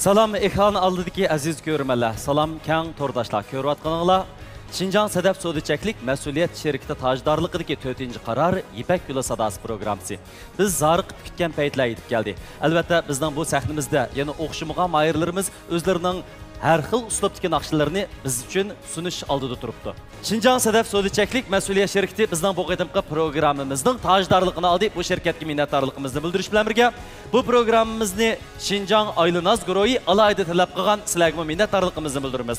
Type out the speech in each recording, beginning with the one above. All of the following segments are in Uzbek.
Salam ekran aldidagi aziz ko'rmanlar. Salam keng to'rdoshlar. Ko'rayotganinglar Şinjan Sedef Sodiçeklik Mesuliyet Şirketi tajdorligidagi 4-qaror Ipak Yo'li sadosi programmasi. Biz zoriqib kutgan paytlar yetib keldi. Albatta bizning bu sahnimizda yana o'xshamagan mayirlarimiz o'zlarining her xil uslubdagi naqshlarni biz uchun sunish oldida turibdi. Şinjan Sedef Sodiçeklik Mesuliyet Şirketi bizning bu qitimqi programmamizning tajdorligini oldi. Bu şirketga minnatdorligimizni bildirish bilan birga bu programmamizni Şinjan Aylınaz guruhi alayda talab qilgan sizlarga minnatdorligimizni bildiramiz.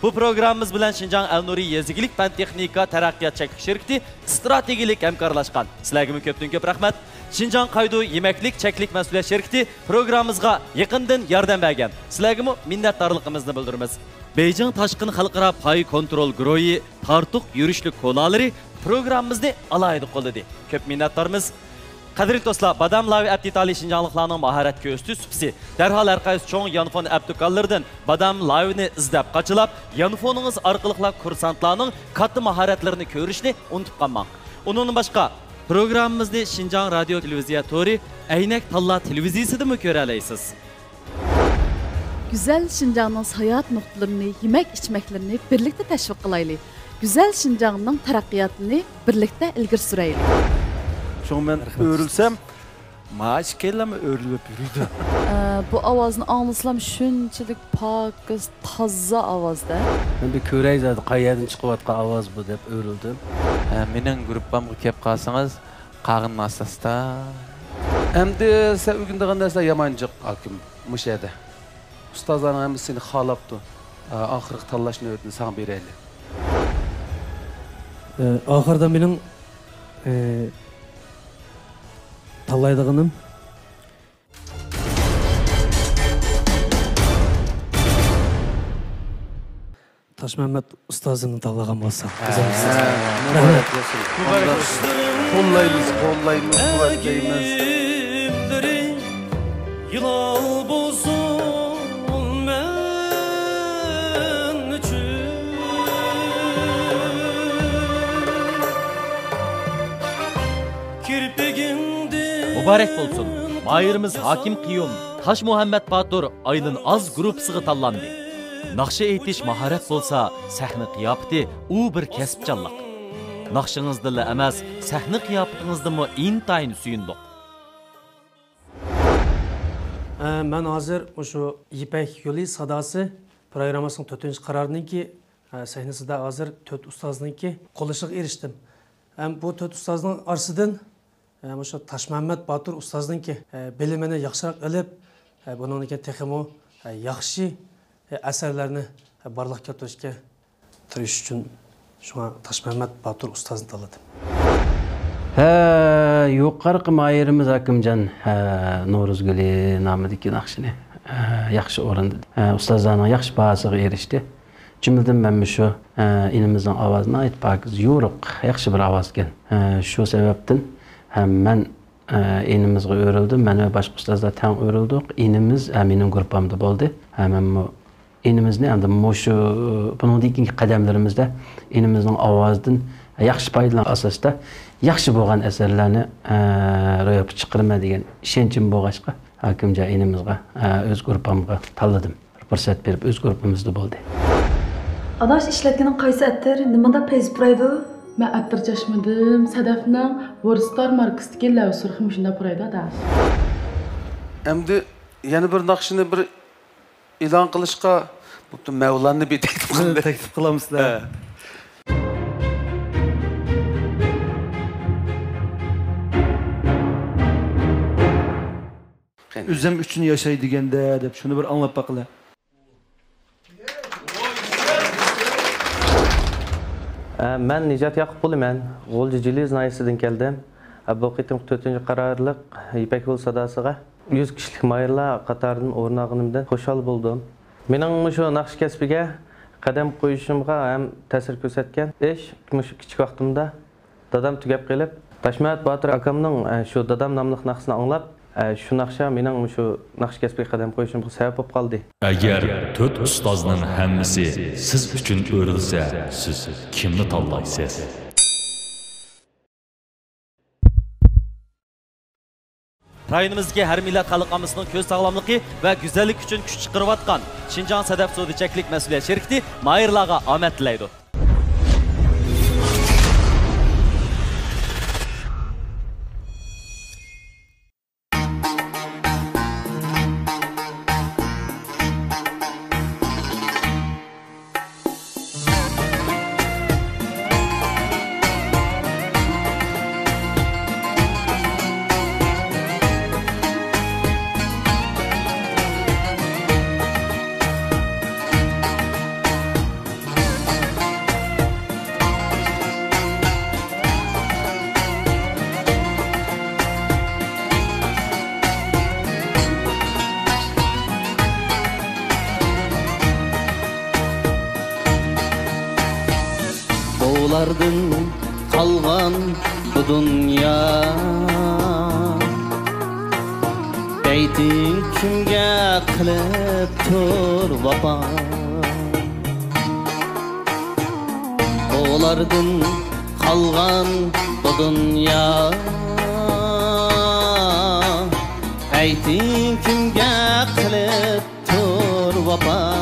Bu programımız bilen Şinjan El-Nuri Yezigilik Fen Texnika Teraqqiyot Cheklik Şirketi strategik hamkorlashgan. Sizlarga köpten köp rahmat. Şinjan Qaydu Yemeklik Cheklik Mesuliyet Şirketi programımızga yaqindan yordam bergan. Sizlarga minnatdorligimizni bildiramiz. Beijing Tashqin Xalqaro Pay Kontrol guruhi tartuq yurishlik kolalari programmamizni alayda qo'lladi. Köp minnatdormiz. Qadrli do'stlar, badam lavi aptitali Şinjanlıqlarning mahorat ko'sti supsi. Darhol har qaysi cho'ng yanfon aptikallardan badam lavini izlab qachilab, yanfoningiz orqali kursantlarning katta mahoratlarini ko'rishni unutib qolmang. Undan boshqa programmamizni Şinjan Radio Televiziya Tori Aynak Talla televiziyasida mı ko'ra olasiz? Güzel Şinjanның hayat noktalarını, yemek içmeklerini birlikte teşvik qilaylik. Güzel Şinjanның taraqqiyotini birlikte ilgir suraylik. Çünkü ben örülsem, maaş kelleme örülüp yürüydü. Bu avazını anlasam şunçilik pak, taza avazda. Ben bir köreyiz adı, qayerden çıkıvatqa avaz bu dep örüldüm. Menin gruppamga kep qalsanız, qağın asasda. Hem de sen bugün de yamancık hakim, müşahede. Ustazların hem seni xalaptı. Ahırıq tallaşını öğretini sana bereyli. Ahırda benim tallaydıgınım Taş Mehmet Ustazı'nı tallagan bolsa. Kollayımız, kuvvetleyimiz. Yılal bozun men üçün kirpegimde Mübarek olsun. Mayırımız Hakim Qiyum, Taş Muhammed Batur Aylın Az grupsiga tanlandı. Naqşı aytish mahorat bolsa, sahna qiyofati u bir kasbchanlik. Naqshingizda emas, sahna qiyofatingizda intayin suyundiq. Ben hazır şu Ipak Yo'li sadası programmasının 4-qarorninki sahnasida hazır 4 ustaznınki qo'lishga erishdim. Bu 4 ustazning orasidan şu Taş Mehmet Batur ustaznınki bilimini yaxshiroq ilib, buningki texmo yaxshi asarlarni barliqqa keltirishga tirish uchun şuna Taş Mehmet Batur ustazni tanladim. Yuqarqı mayırımız Hakimcan Noruzguli namidagi naqshini yaxshi o'rindi. Ustozlarning yaxshi bahosiga erishdi. Jumladan men shu inimizning ovozini aytib, yo'riq, yaxshi bir ovoz ekan. Shu sababdan ham men inimizga o'rildim. Men va boshqa ustozlar tang o'rildik. Inimiz mening gruppamda bo'ldi. Men inimizni endi shu buningdagi qadamlarimizda inimizning ovozidan yaxshi foydalan asosda yaxshi bo'lgan asarlarni ro'yobga chiqarma degan ishonchim bo'lg'achqa Hakimja inimizga o'z gruppamga tanladim. Fursat berib o'z gruppamizda bo'ldi. Adaş ishlatganing qaysi attir, nimada pez buraydi? Men attir chashmadim. Sadafning Warstar markasidagi lavsurxim shunda buraydi da. Endi yana bir naqshini bir e'lon qilishga butun Mavlanni taklif qilamizlar. Özüm üçün yaşay degende deb şunu bir anlap baqıla. Ben Nicat Yaqubulu men. G'o'ljili znayisidan keldim. Bu qitim 4-qarorliq Ipak Yo'li sadosiga 100 kishilik mayirlar qatoridan o'rnag'animdan xushal bo'ldim. Mening shu naqsh kasbiga qadam qo'yishimga ham ta'sir ko'rsatgan ish kichik vaqtimda dadam tugab kelib, Taş Mehmet Batur akamning shu dadam nomli naqshini anglab, şu naqsha mening shu naqsh kasbiga qadam qo'yishimga sabab bo'lib qoldi. Agar 4 ustozning hammasi siz uchun o'rilsa, siz kimni tanlaysiz? rayonimizga har millat xalqimizning ko'z sog'lomligi va go'zallik uchun kuch chiqarayotgan Şinjan Sadaf Sodichaklik mas'uliyat sherikati Mayirlarga omad tilaydi. Oğlardan kalgan bu dünya Beytin kimge kılıp tur vapa Oğlardan kalgan bu dünya Beytin kimge kılıp tur vapa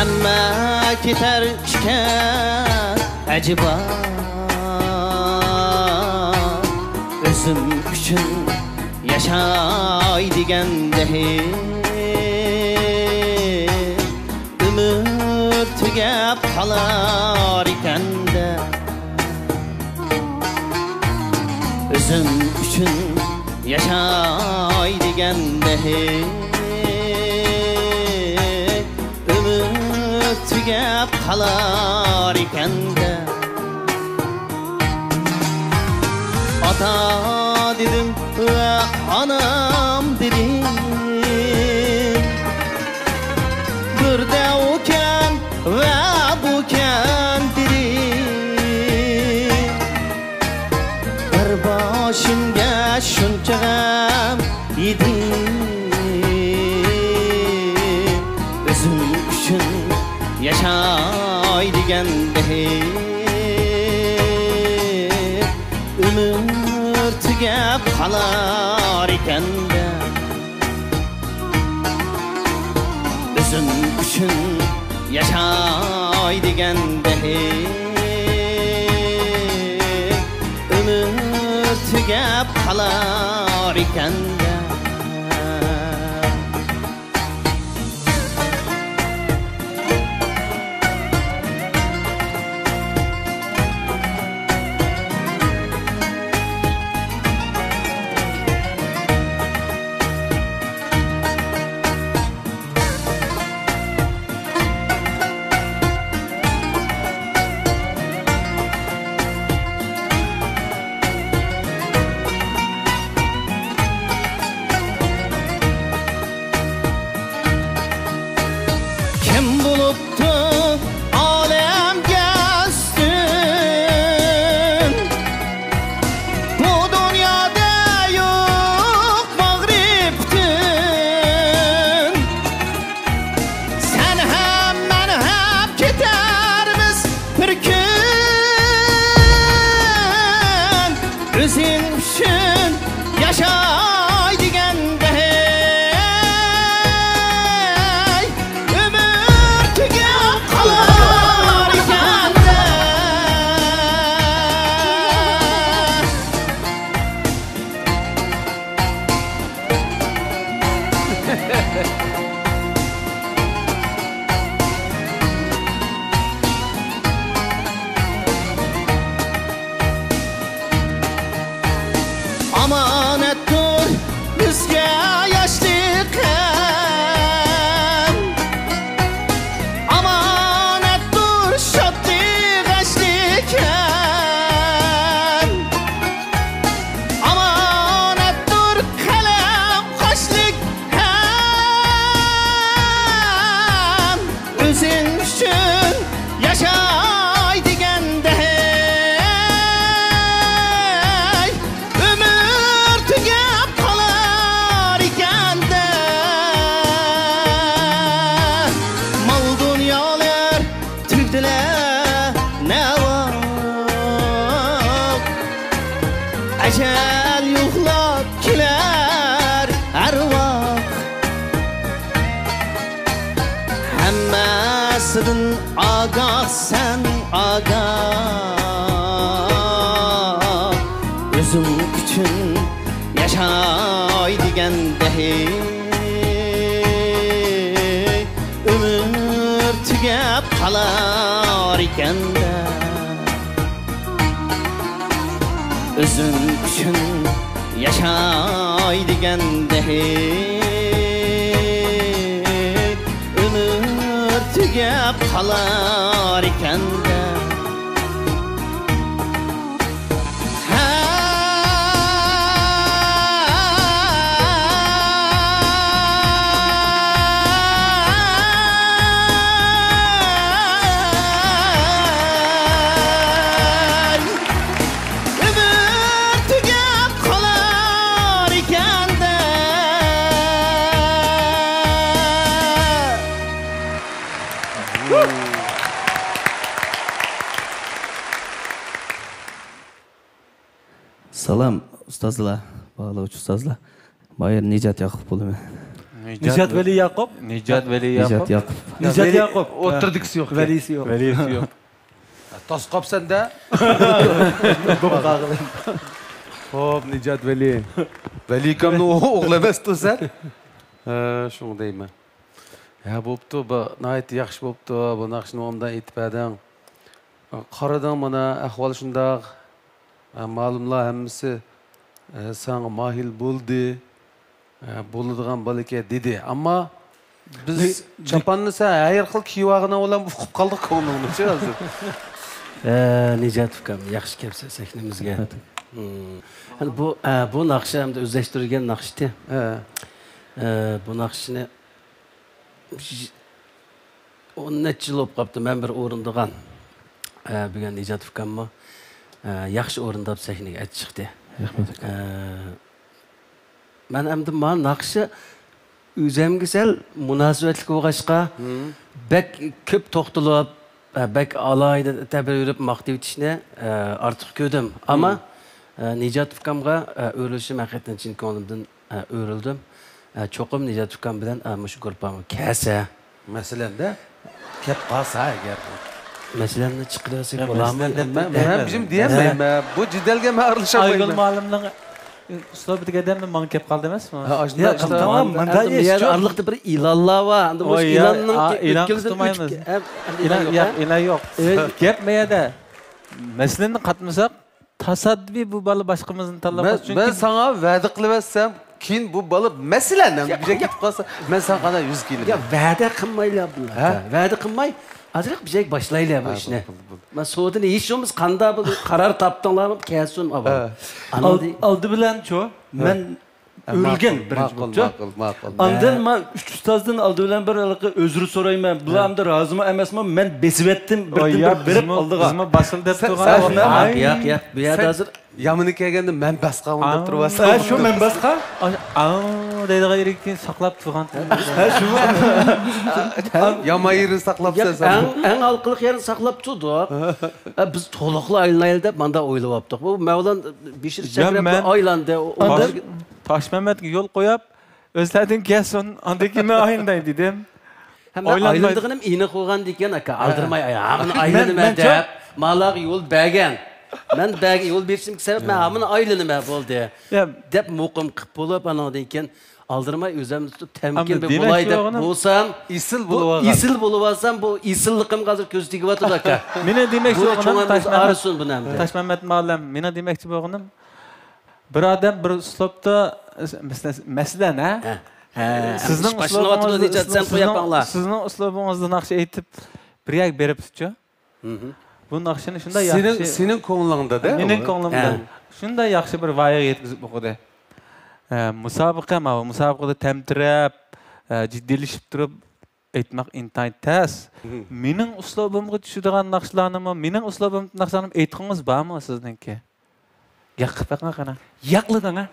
Amma ketar ishga ajiba O'zim uchun yashay deganda umr tugab qolar ekanda O'zim uchun yashay deganda tugab qolar ekanda Ota dedim va onam dedim Birda ukan va bukan dedim Bir boshimga shuncha g'am yedim O'zim uchun yashay deganda umr tugab qolar ekanda O'zim uchun yashay deganda umr tugab qolar ekanda ecel yuhlab kiler her vakt Hemmesinden agah sen agah Özüm için yaşay digende hey Ömür tügep kalar iken de Özüm için yaşay digende hey Ömür tügep kalar iken de Salam ustazlar, bağlavchi ustazlar. Bayır Nicat Yakup bo'laman. Nicat Veli Yakup. Nicat Veli Yakup. Nicat Yakup. Nicat Yakup. O'tirdigisi yo'q. Velisi yo'q. Velisi yo'q. Toz qopsanda. Hop, Nicat Veli. Veli kamni o'g'li emas to'san. Shuni deyman. Ya bo'pti, bu nihoyat yaxshi bo'pti. Bu naqshni o'ndan aytib berdim. Qaradim mana ahvol shundoq. Ma'lumlar hammasi sana mahil bo'ldi. Bo'ladigan balika dedi. Ammo biz chapanni sen har xil kiyvog'ini bilan o'qib qoldik ko'nglimizcha hozir. Nicat ukam, yaxshi kelibsiz sahnamizga. Hani bu naqshi hamda o'zlashtirilgan naqshdi. Bu naqshni 10 necha yil bo'lib qolibdi. Men bir o'rindigan bugun Nicat ukamni yaxshi o'rindab sahnaga aytib chiqdi. Rahmat. Men hamda mana naqshi o'zimga sal munosabatli bo'lg'achqa bek ko'p to'xtalib, bek alayda tabir yurib maqtib etishni ortiq ko'rdim. Ammo Nicat ukamga o'rilishim haqiqatan chin ko'nglimdan o'rildim. Cho'qim Nicat ukam bilan shu grupamni kasa. Masalanda kep qolsa agar Masalanni chiqarsak bo'ladimi? Men bizim diyemeyim. Bu ciddelge mi aralışamayım? Aygül Malim'nin usta bitigeden mi mankep kaldı demez mi? Ya tamam, men arlıqda bir ilanlar var. O ilanning ilan kutmaymiz. İlan yok. Gapmeye de meselenin katmasak tasaddufi bu balı başkamızın tanlamaz. Ben sana va'da qilibsam, keyin bu balı meselen bir şey ketib qolsa, men sana qana 100 kilo. Ya va'da qilmaylar bular. Va'da qilmay azroq bir şey başlaylar bu ishni. Men so'dini yeyishimiz qanday bu qarar topdinglarmi? Kelsin avval. Aldı bilan cho. Men o'lgan birinchi bo'lib. Ma'qul. Ondan men 3 ustozdan aldı bilan bir özür so'rayman. Bularni rozimi emasman? Men besib etdim. Bir berib oldiga. Bizmi basıl deb turgan. Yo'q. Bu yerda hozir yamini kelganda men basqaman deb turibsan. Ha, shu men basqa? Deydigan yerikten saqlab turgan. Ha, shu. Yamayırı saqlab sen. Eng alqiliq yerini saqlab turdik. Biz to'liqli aylanaylik deb menda o'ylab opdik. Bu Mavlan Bishir Chakrab aylandi. Taşmehmet'e yol koyup özledin gelsin andaki mi ayınday dedim. Aylandığınım iğne koygan diken aka aldırmay ayağımın aylanıma deyip malak yol bəgən. Ben bəgən yol berişim ki sebep ben hamın aylanıma oldu. Dep muqim qıp bulup anadayken aldırmay özümü tutup temkin bir bulay dep bulsam isil buluvarsam bu isilliqim hazır közteki vatır aka. Mine demekçi boğunum Taşmehmet Ma'lem. Mine demekçi boğunum. Bir adam bir uslupta meselen ha? Sizning uslubunuzda naqsh aytib bir yak beribsiz-ku. Bu naqshini shunday yaxshi. Senin ko'nglingda-da? Mening ko'nglimda. Shunday yaxshi bir voyaga yetkazib qo'ydi. Musobaqada tamtirab, jiddiylashib turib aytmoq intayin tas. Mening uslubimga tushadigan naqshlarni, mening uslubimni naqshlarni aytqingiz bormi sizningki? Yaqib bakma kana. Yaqlıdan ha.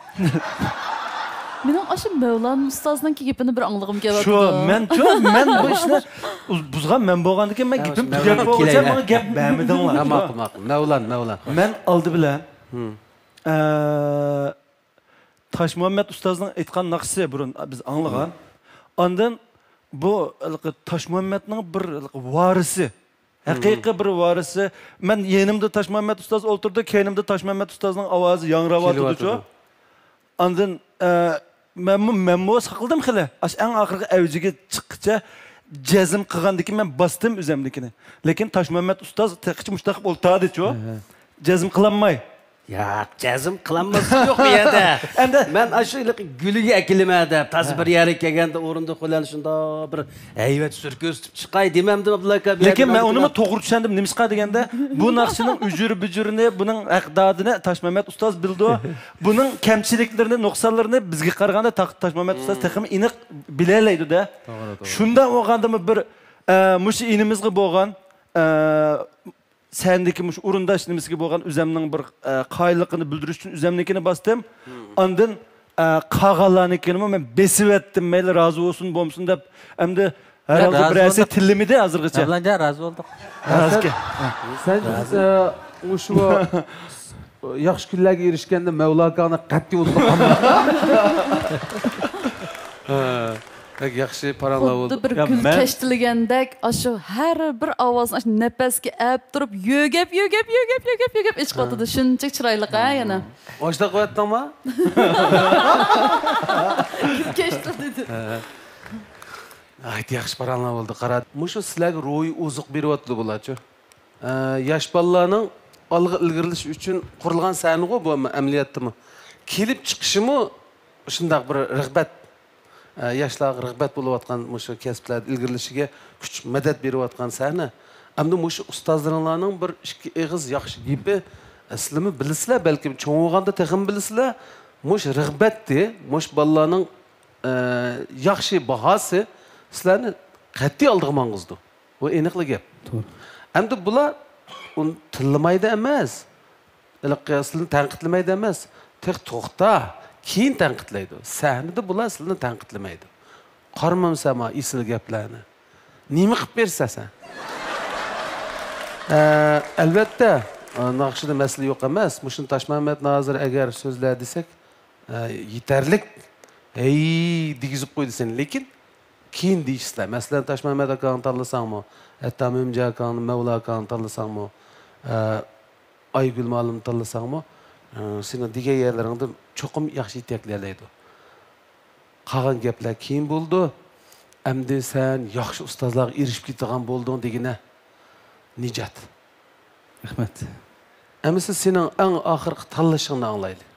Mening aşım Mevlan ustazning gapini bir anglagım kelyapti. Shu, men bu ishni buzgan men bo'lgandan men gapim tugab bo'lsa, men gap bermidinglar. Ma'qul. Mavlan. Men aldı bilan Taş Muhammed Ustaz'ın aytgan naqşı burun biz anlagan. Ondan bu Taş Muhammed'nin bir varisi. Haqiqiy bir varisi. Men yenimde Taş Muhammed Ustaz oturdu, kenimde Taş Muhammed Ustaz'ın avazı yangrawatydy. Ondan men bu saqıldım xile. En axırgi avjiga chiqqıcha jazm qilgandiki men bastım üzemdikini. Lekin Taş Muhammed Ustaz teqichi mushtaqib o'ltadi-chu. Jazm qilanmay. Ya, jazm qilanması yo'q bu yerda. Men aşıylıq gülüge ekilmedi. Taz bir yere kelgende o'rinda qo'lan shunda bir hayvat surko'ztib chiqay demamdim Abdulla aka. Lekin men uni to'g'ri tushundim. Nimishqa deganda bu naqshining ujuri-bujurini, buning aqdodini Taş Muhammed Ustaz bildi. Buning kamchiliklarini, nuqsonlarini bizga qaraganda Taş Muhammed Ustaz texmi aniq bilalaydi-da. Shunda o'g'andimi bir mush inimizga bo'lgan sendeki muş urundaş nimisiga bo'lgan üzemning bir qayliqini bildirish uchun üzemnikini bastım. Ondan qag'alarnikini men besib etdim. Mayli razı olsun bo'lsin deb. Endi herhalde birasi tillimidi hozirgacha. Ablanja razı olduk. Sen şu yaxshi kunlarga erishganda Mavlakani qat'iy o'tib yaxshi paranlar oldu. Xuddi bir gül keştiligandek, aşu her bir ovozni nefesga ap turib, yögep ichqotidi. Shuncha chiroyli ha yana. Oshda qo'yatdingmi? Gül keştildi. Ayt yaxshi paranlar oldu. Qara, mushu sizlarga ro'yi oziq beryapti bularchi. Yosh bolalarning olg'a ilgirilish uchun qurilgan sahnaga bu amaliyotdimi? Kelib chiqishimi shunday bir rag'bat yoshlarga rag'bat bo'layotgan mushu kasblar ilgirilishiga kuch madad berayotgan sahna. Endi mushu ustozlaringlarning bir ikki og'iz yaxshi gapi sizlarni bilasizlar, balkim cho'ng bo'lganda texim bilasizlar. Mush rag'batni, mush bolalarning yaxshi bahosi sizlarni qat'iy oldiga mang'izdi. Bu aniqli gap. To'g'ri. Endi bular uni tillamaydi emas. Sizlarni tanqidlamaydi emas. Tek to'xta. Keyin tanqidlaydi. Sahnada bular sizlarni tanqidlamaydi. Qarmamsama isil gaplarni. Nima qilib bersasan? Albatta, naqshida masala yo'q emas. Mushun Taş Muhammed Nazir agar so'zlar desak, yetarlik degizib qo'ydi sen. Lekin keyin deyishsizlar. Masalan, Taş Muhammed akani tanlasangmi, hatto Mo'mja akani, Mavla akani tanlasangmi, Aygul ma'lum tanlasangmi, sening degan yerlaringda cho'qim yaxshi yetaklaydi. Qolgan gaplar keyin bo'ldi. Endi sen yaxshi ustozlarga erishib ketgan bo'lding degina. Nijat. Rahmat. Endi siz sening eng oxirgi tanlashingni anglaylik.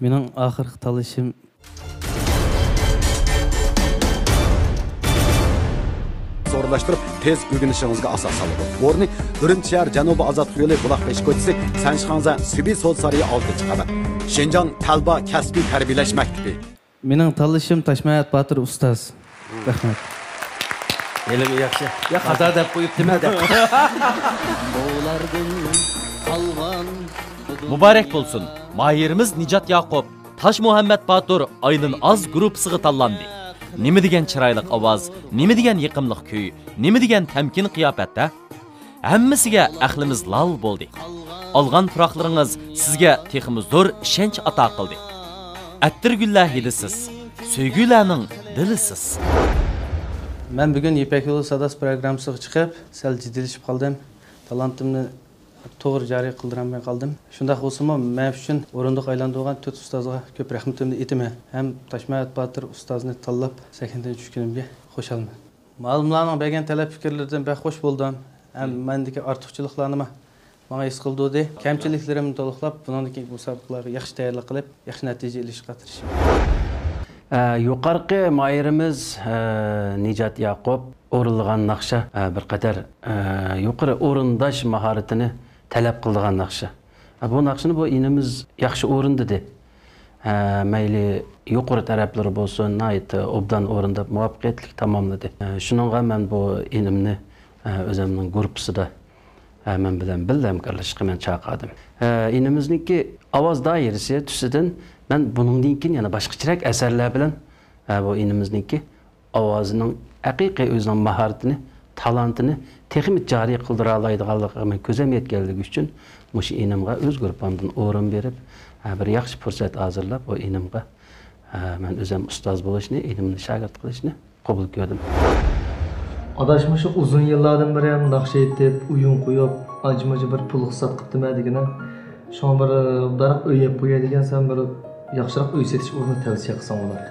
Mening oxirgi tanlashim zorlaştırıp tez öğrenişinizge asas salıdı. Orni Ürümçi Janubi Azadlık yolu bulaq beş koçisi Sanşixanza Sibi Sol Sarayı 6. qavat. Şinjan Talba Kasbi Terbiyeleş Mektebi. Mening tanlashim Taş Muhammed Batir ustoz. Rahmat. Elimi yaxshi. Ya xato deb qo'yib nima deb. Mübarek bo'lsin. Mahirimiz Nijat Yaqub Taş Muhammed Batir ayının az gruppasiga tanlandi. Nima degan chiroyli ovoz, nima degan yiqimliq kuy, nima degan tamkin qiyofatda? Hammasiga aqlimiz lol bo'ldi. Olgan puroqlaringiz sizga teximizdur ishonch ato qildi. Attirgullar hidisiz, suyguylarning dilisiz. Men bugun Ipak yo'li sadas programmasiga chiqib, sal jiddilashib qoldim. Talantimni to'g'ri joriy qildiramay qoldim. Shunday bo'lsa-mu, men uchun o'rindiq aylantirgan 4 ustozga ko'p rahmatimni aytaman. Ham Taş Muhammed Batir ustozni tanlab sahnada tushganimga qo'shalman. Ma'lumlarning bergan talab fikrlaridan baxo'sh bo'ldim. Ham mendagi ortiqchiliklarni menga his qildi. Kamchiliklarimni to'liqlab, buningdagi musobaqalarga yaxshi tayyorlik qilib, yaxshi natija ilishga tirishim. Yuqorqi mahirimiz Nijat Yaqub o'rilgan naqsha bir qadar yuqori o'rindash mahoratini talab qilgan naqsha. Bu naqshini bu inimiz yaxshi o'rindidi. Mayli yuqori taraflari bo'lsin, nayt obdan o'rinda muvaffaqiyatli tamomladi. Shuningga men bu inimni o'zimning guruhida men bilan birga hamkorlashishga men chaqirdim. Inimizniki ovoz doirasi tusidan men buningdan keyin yana boshqacharoq asarlar bilan bu inimizniki ovozining haqiqiy o'zining mahoratini talantını texmi cari qıldıra alaydıqanlığını közəm yetkənligi üçün məşə inimə öz qrupamdan orun verib bir yaxşı fürsət hazırlab o inimə mən özüm ustaz boluşunu, inimni şagird qilishni qabul qildim. Adaşmışı uzun yıllardan beri hem nakşe etip, uyun koyup, acımacı bir pul hısat kıptım edigine. Şu an bir darak öyyep koyadigen sen bir yaxşırak öy setiş orunu tavsiye kılsan olar.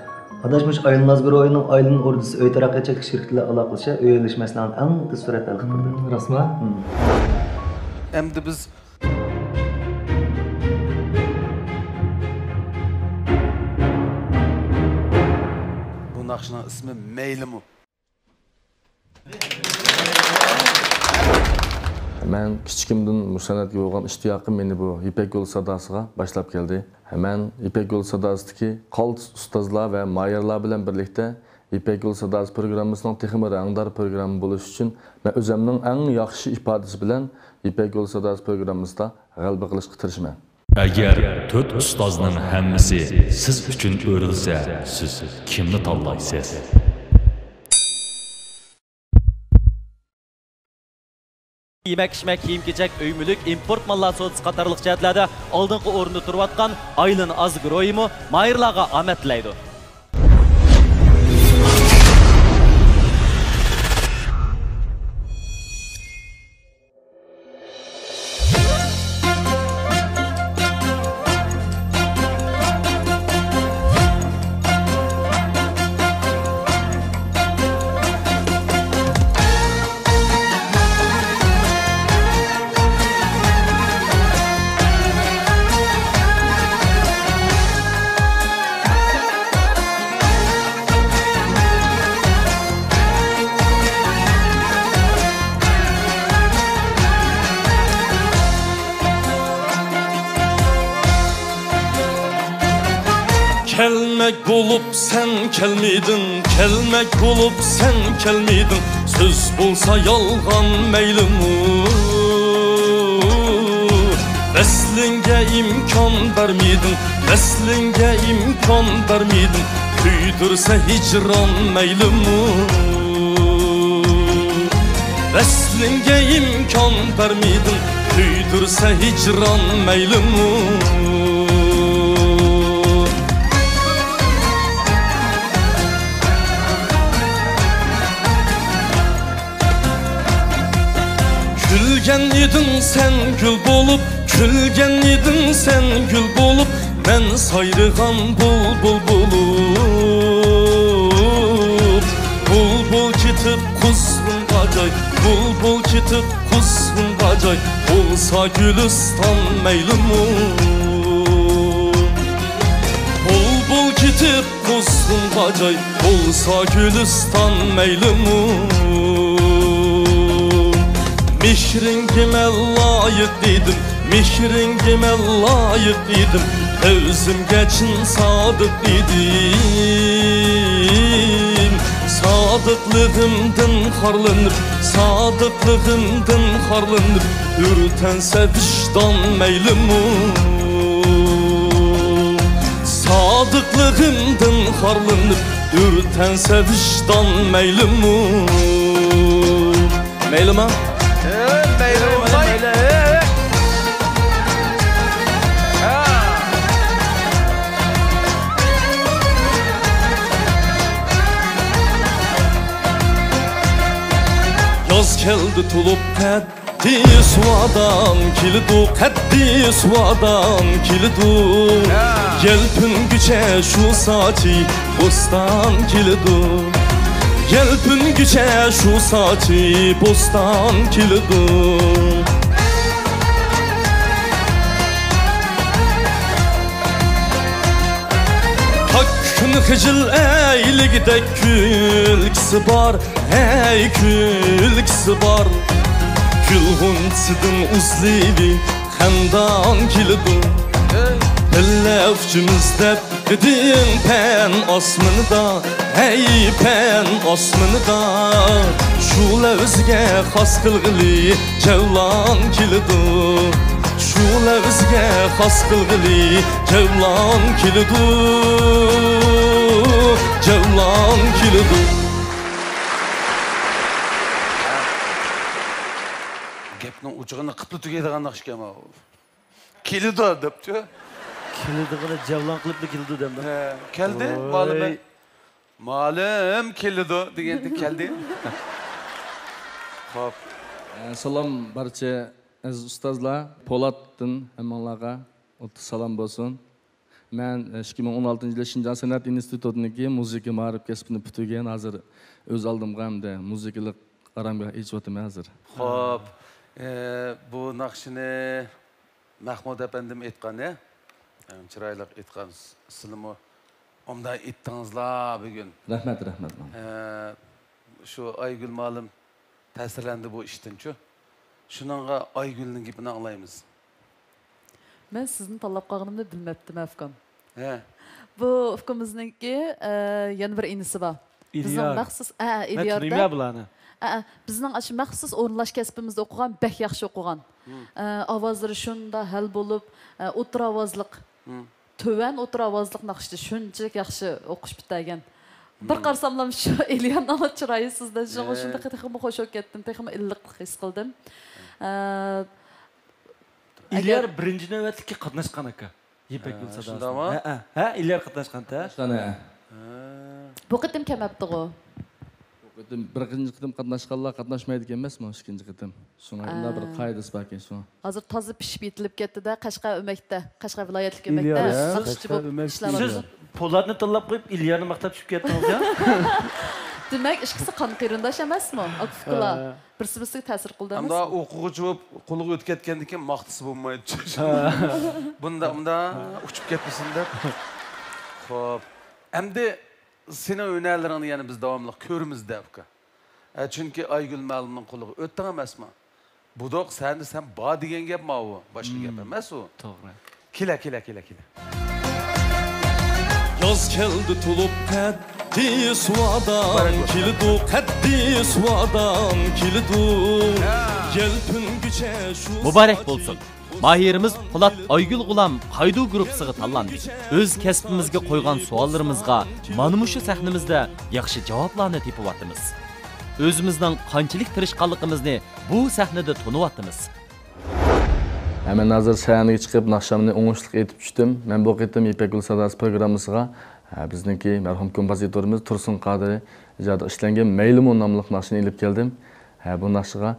Adaşmış Aylınaz bir oyunun Aylın ordusu öy taraq etçek şirketler alaqlışı öy elişmesinden en tez suret alıp burdu. Rasma? Hem de biz bu nakşının ismi Meylimu. Mən kiçikimdən müsənətə olan iştiyaqım məni bu İpək Yolu Sadasıga başlap gəldi. Mən İpək Yolu Sadasıdakı qalt ustazlar və mayarlar bilan birlikdə İpək Yolu Sadası proqramımızın texmi rəngdar proqramı buluş üçün mən özümün ən yaxşı ifadəsi bilan İpək Yolu Sadası proqramımızda qələbə qilishqa tirişman. Əgər 4 ustazның həmmisi siz üçün öyrəlsə, siz kimni tanlaysınız? Yemek içmek, kiyim keçek, öy mülük, import mallar soğutusu qatarlıq cəhətlərdə aldınqı orunda turvatqan Aylın Azqıroymu mayırlağa ahmet tilaydı. Kelmek bulup sen kelmedin, kelmek bulup sen kelmedin. Söz bulsa yalgan meylimi. Veslinge imkan vermedin, veslinge imkan vermedin. Küydürse hicran meylimi. Veslinge imkan vermedin, küydürse hicran meylimi. Külgen idin sen gül bolup, külgen idin sen gül bolup, ben sayrıgan bulbul bulup. Bulbul kitip kuzgun gacay, bulbul kitip kuzgun gacay, olsa Gülistan meylimu. Bulbul kitip kuzgun gacay, olsa Gülistan meylimu. Mihringime layık dedim, mihringime layık dedim. Özümge çin sadık dedim. Sadıklığımdan harlanıp, sadıklığımdan harlanıp, ürtense vicdan meylimi. Sadıklığımdan harlanıp, ürtense vicdan meylimi. Meylima? Yaz keldi tulup qaddi suadan kilidu, qaddi suadan kilidu. Yelpin güce şu saati bostan kilidu. Yelpin güce şu saati bostan kilidu. Hakkın hıcıl eyligide külkisi var, ey külkisi var. Külhunsidin uzlivi xandan kilidu. Ellefcimizde gidin pen osmanıda, ey pen osmanıda. Şu levzge xas qılğılı cevlan kilidu. Şu levzge xas qılğılı cevlan kilidu. Cevlan kilidu. gapning uçug'ini qipli tugaydigan naqsh ekan bu. Keldi debdi. Keldig'ini javlon qilib keldi demdi. Keldi, malim. Malim keldi deganda keldi. Xo'p. Salom barcha aziz ustozlar, Polatdan hammanglarga salom bo'lsin. Men 2016-yilda Shinjon san'at institutidagi muzika ma'rif kasbini bitirgan, hozir o'z oldimga hamda muzikalik qaramga ijrotaman hozir. Xo'p. Bu naqshini Mahmud apandim aytgan-ya. Chiroyli aytgan sizlarmi unday aytdingizlar bugun. Rahmat. Shu Aygul malim ta'sirlandi bu ishdan-chu. Shuningga Aygulning gapini anglaymiz. Men sizni tanlab qolganimni bilmabdim Afgan. He. Bu Afganimizningki yana bir inisi bor. Bizning maxsus İlyarda. Nima bularni? Bizning aşı maxsus o'rinlash kasbimizda o'qigan, bek yaxshi o'qigan. Ovozlari shunda hal bo'lib, o'tir ovozliq, tövan o'tir ovozliq naqshda shunchalik yaxshi o'qish bitagan. Bir qarsamlam shu Ilyarning chiroyi sizda shunda texmi xo'sh ketdim, texmi illiqlik his qildim. İlyar birinchi navbatga qatnashgan aka. Ipak yo'l sadosida. Ha, İlyar qatnashgan-da. Bu qitim kamabdi-ku. Birinchi qitim qatnashganlar qatnashmaydi emasmi ikkinchi qitim. Shunga bir qoidasi bor ekan shu. Hozir toza pishib yetilib ketdi-da, Qashqar o'makda, Qashqar viloyatlik o'makda naqshchi bo'lib ishlamoqda. Siz Polatni tanlab qo'yib İlyarni maqtab tushib ketdingiz-ya? Demak, ishqisi qon qirindosh emasmi? Akuflar birsi-birsiga ta'sir qildi emasmi? Unda o'quvchi bo'lib qo'liga o'tib ketgandan keyin maqtisi bo'lmaydi. Bunda uchib ketmasin deb. Xo'p. Endi sening o'yinlaringni yana biz davomli ko'ramiz debka. Chunki Aygul ma'lumning qo'liga o'tdi emasmi? Budoq sen bor degan gap ma bu, boshqa gap emas u. To'g'ri. Kela. Yoz keldi tulup qaddi suvadan kildu qaddi suvadan kildu yelpin güçe şu Mübarek bo'lsin. Mahirimiz Polat Aygul G'ulam Qaydu gruppasiga tanlandi. O'z kasbimizga qo'ygan savollarimizga mana shu sahnamizda yaxshi javoblarni topyapmiz. O'zimizning qanchalik tirishqanligimizni bu sahnada tunyapmiz. Men hozir sahnaga chiqib naqshamni o'ngishli aytib tushdim. Men bu qitim Ipak yo'l sadosi programmasiga bizniki marhum kompozitorimiz Tursun Qadiri ijod ishlangan Maylimon nomli naqshni ilib keldim. Bu naqshga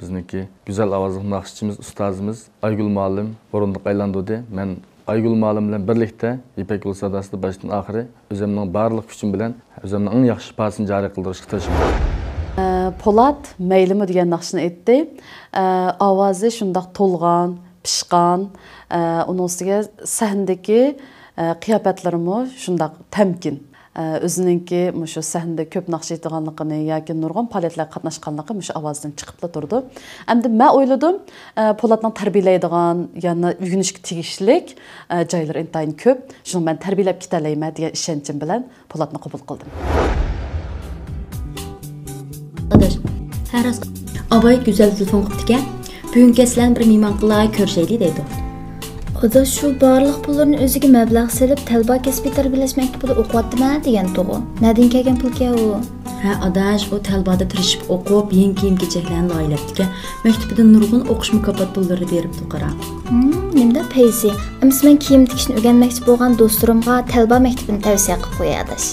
bizniki go'zal ovozli naqshchimiz ustozimiz Aygul Malim o'rindiq aylantirdi. Men Aygul Malim bilan birlikda Ipak yo'l sadosida boshdan oxiri o'zimning barliq kuchim bilan o'zimning eng yaxshi pasini joriy qildirishga tirishdim. Polat Meylimi degan naqshni aytdi. Ovozi shundoq to'lgan, pishqan, uning ustiga sahnadagi qiyofatlarimi shundoq tamkin. O'zininki shu sahnada ko'p naqsh aytganligini yoki nurg'on faoliyatlar qatnashganligi shu ovozdan chiqib turdi. Endi men o'yladim, Polatning tarbiyalaydigan, yana o'rganishga tegishlik joylar intayin ko'p. Shuni men tarbiyalab ketalayman degan ishonchim bilan Polatni qabul qildim. Adaş, her az abay güzel telefon qıptıke, bugün kesilen bir mehmanqılığa körşeyli deydi. Adaş, şu barlıq pullarını özüge məbləğ silib, təlba kesbi tərbiyələş məktubda oxuatdı mənə degan toğu. Nədən kəlgən pul ki o? Ha, adaş, o təlbada tirişib oxuyub, yeni kiyim keçəklərini layilabdıke, məktubda nurgun oxuş mükafat pulları veribdi qara. Nimdə peysi? Əmis mən kiyim dikişini öyrənməkçi bolğan dostlarımğa təlba məktubunu tavsiyə qılıb qoya adaş.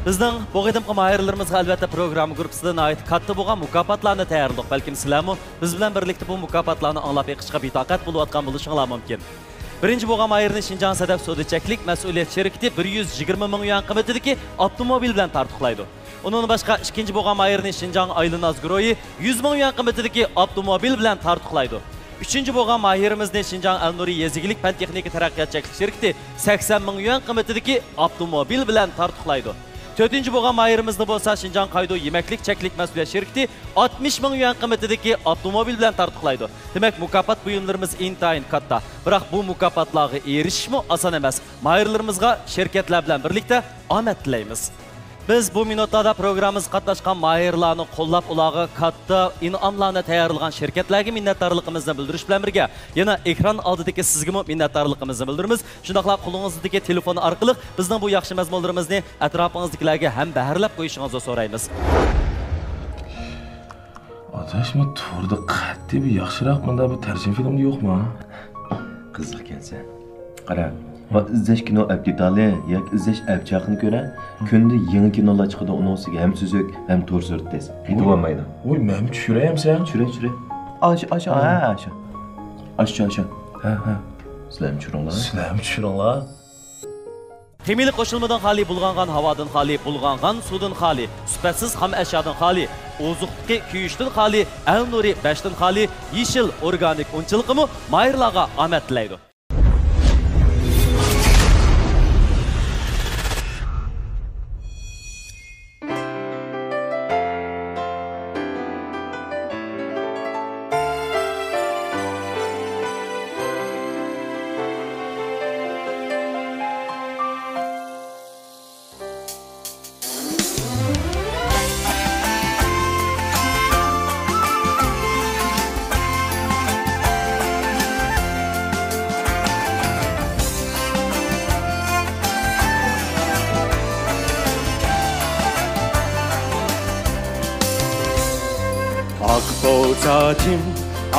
Bizning bu qadimgi mahirlarimizga albatta programma gruppasidan oid katta bo'lgan mukofotlarni tayyorladik. Balkim sizlarmi biz bilan birlikda bu mukofotlarni anglab yiqishga betoqat bo'layotgan bo'lishinglar mumkin. Birinchi bo'lgan mahirni Shinjon Sadaf Sodichaklik mas'uliyat sherikati 120 ming yuan qiymatidagi avtomobil bilan tartiblaydi. Undan boshqa ikkinchi bo'lgan mahirni Shinjon Aylinaz Guroyi 100 ming yuan qiymatidagi avtomobil bilan tartiblaydi. Üçüncü bo'lgan mahirimizni Shinjon Al-Nuri Yezigilik fan texnika taraqqiyotchilik sherikati 80 ming yuan qiymatidagi avtomobil bilan tartiblaydi. Dördüncü bo'lgan mahirimizni bo'lsa Shinjon Qaydu yemaklik cheklik mas'uliyat sherikati 60 ming yuan qiymatidagi avtomobil bilan tartiblaydi. Demak, mukofot buyumlarimiz intayin katta. Biroq bu mukofotlarga erishishmi oson emas. Mahirlarimizga shirkatlar bilan birlikda omad tilaymiz. Biz bu minutlarda programmamiz qatnashgan mahirlarni qo'llab, ularga katta in'omlarni tayyorlagan shirkatlarga minnatdorligimizni bildirish bilan birga, yana ekran oldidagi sizga minnatdorligimizni bildiramiz. Shundaqla qo'lingizdagi telefon orqali bizning bu yaxshi mazmunlarimizni atrofingizdagilarga ham baharlab qo'yishingizni so'raymiz. Adaş mı torda qattiq bir yaxshiroq manda bir tarjima filmi yo'qmi? Qiziq ekansan. Qara, va izlash kino aptitali yoki izlash apchaqni ko'ra, kunda yangi kinolar chiqadi, uning ustiga ham so'zak, ham to'rsort des. Ketib olmaydi. Voy, men tushirayamsan? Tushira. Aşağı. Ha. Sizlar tushiringlar. Ximiylik qo'shilmadan xoli bulg'angan havodan xoli, bulg'angan suvdan xoli, sifatsiz ham ashyodan xoli, ozuqdagi kuyishdan xoli, al nuri 5dan xoli, yeshil organik unchiligimi mayirlarga omad tilaydi.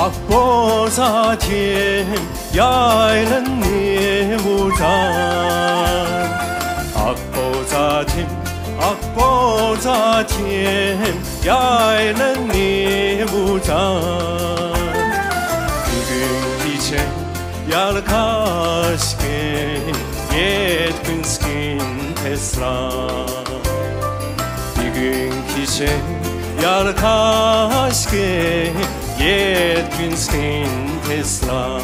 Akbozatim yaylın ne uzan. Akbozatim yaylın ne uzan. Bugün gece yalkaşkin yetkinskin tesran. Bugün gece yalkaşkin yetkinskin tesran.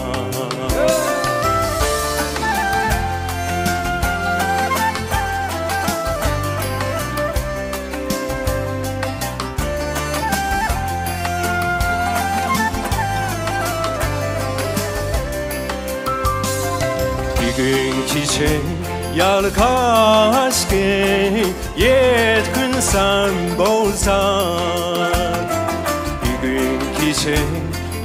Bugün gece yalkaşkin yetkinsen bolsan. Bugün gece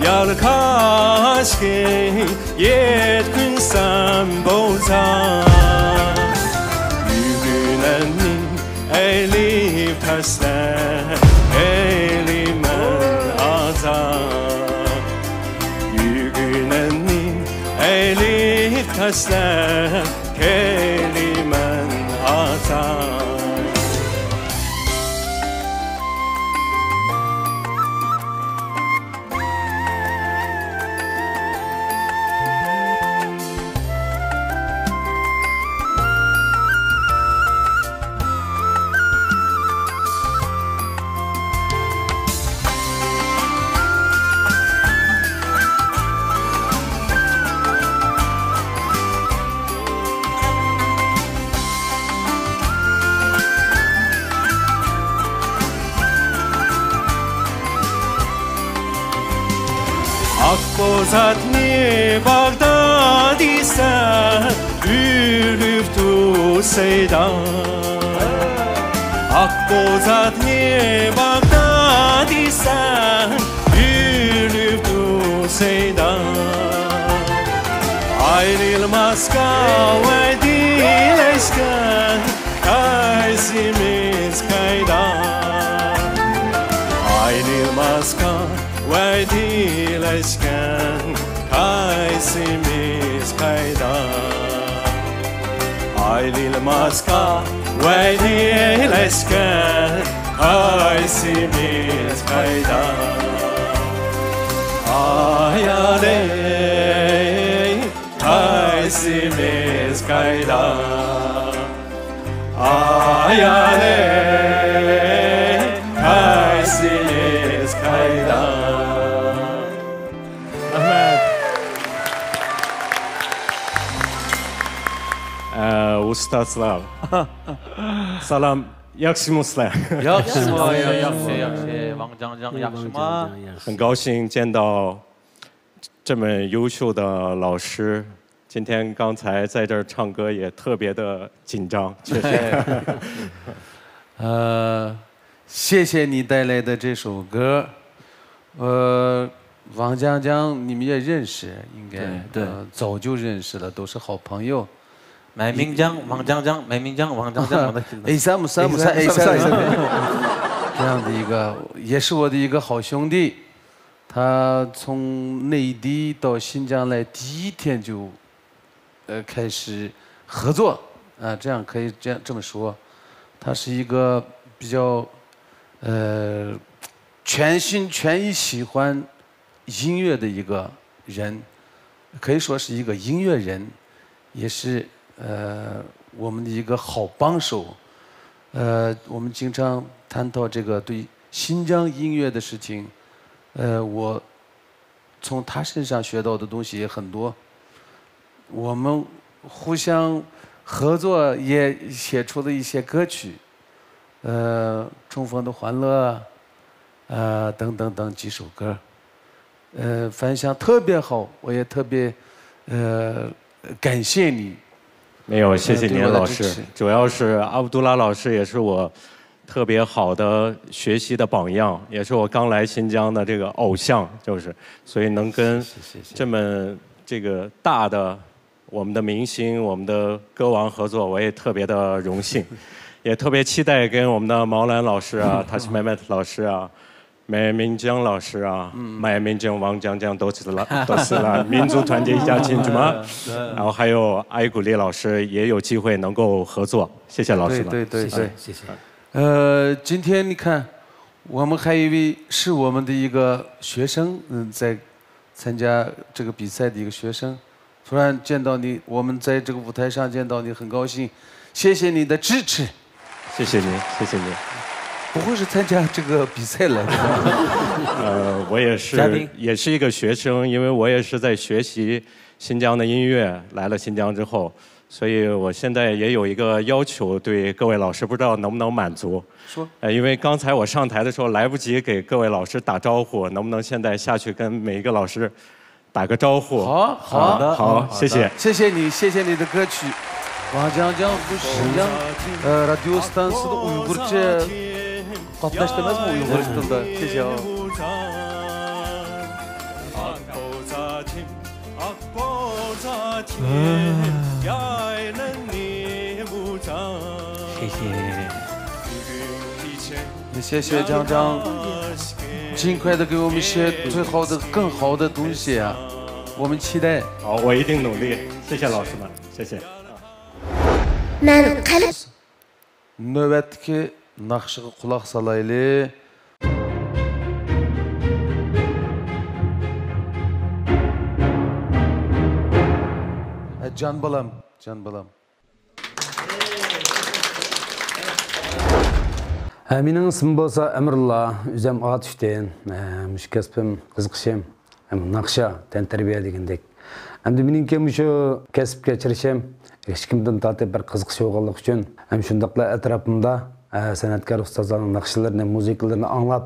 yalkaşkin yetkinsen bolsan. Bugünenni elif taslar elimen azar. Bugünenni elif taslar kelimen azar. Akbozat ne Bağdad'ysa ülüftü seydan. Akbozat ne Bağdad'ysa ülüftü seydan. Ayrılmaz kavve dileşken kaysimiz kaydan. Ayrılmaz kavve dileşken kaysimiz kaydan. Ayrılmaz kavve dileşken kaysimiz kaydan. Ayaley kaysimiz kaydan. Ayaley kaysimiz kaydan. Ahmet. Ustazlar. Salam. Yaxşımısınız? yaxşı, Wang Jianjiang yaxşı吗？很高兴见到这么优秀的老师。今天刚才在这儿唱歌也特别的紧张，确实。谢谢你带来的这首歌。王江江你们也认识，应该对，早就认识了，都是好朋友。 Meymincan, Wang Jianjiang, Meymincan, Wang Jianjiang. Eysa Musa, Eysa. 这样的一个，也是我的一个好兄弟。他从内地到新疆来第一天就，开始合作啊，这样可以这么说。他是一个比较，全心全意喜欢音乐的一个人，可以说是一个音乐人，也是我们的一个好帮手。我们经常探讨这个对新疆音乐的事情，我从他身上学到的东西也很多。我们互相合作，也写出了一些歌曲，重逢的欢乐，等等等几首歌，反响特别好，我也特别感谢你。没有，谢谢您老师。主要是阿卜杜拉老师也是我特别好的学习的榜样，也是我刚来新疆的这个偶像，就是所以能跟这么这个大的我们的明星、我们的歌王合作，我也特别的荣幸，也特别期待跟我们的毛兰老师啊、塔什麦麦老师啊、麦明江老师啊、麦明江、王江江都是了，民族团结一家亲，什么？然后还有艾古丽老师也有机会能够合作，谢谢老师。对，谢谢。今天你看，我们还有一位是我们的一个学生，在参加这个比赛的一个学生，突然见到你，我们在这个舞台上见到你，很高兴，谢谢你的支持，谢谢您，谢谢您。不会是参加这个比赛来的？我也是一个学生，因为我也是在学习新疆的音乐，来了新疆之后。所以我现在也有一个要求对各位老师，不知道能不能满足。说。因为刚才我上台的时候来不及给各位老师打招呼，能不能现在下去跟每一个老师打个招呼？好，谢谢。谢谢你，谢谢你的歌曲。Vanjanjan bu Şinjan radyo stansiyada Uygurca katlaştırmaz mı Uyguristan'da? Keşke.谢谢张张，尽快的给我们写最好的、更好的东西啊！我们期待。好，我一定努力。谢谢老师们，谢谢。Növbetdeki naqşıga quloq salayli. Can balam, can balam. Mening ismim bo'lsa Amirullo, o'zim Otifdan, mush kasbim qiziqishim, naqsha, tantarbiya degandek. Endi meningki shu kasbga kirishim hech kimdan tortib bir qiziqish bo'lganligi uchun ham shundaqla atrofimda san'atkor ustozlarning naqshlarini, musiqalarini anglab,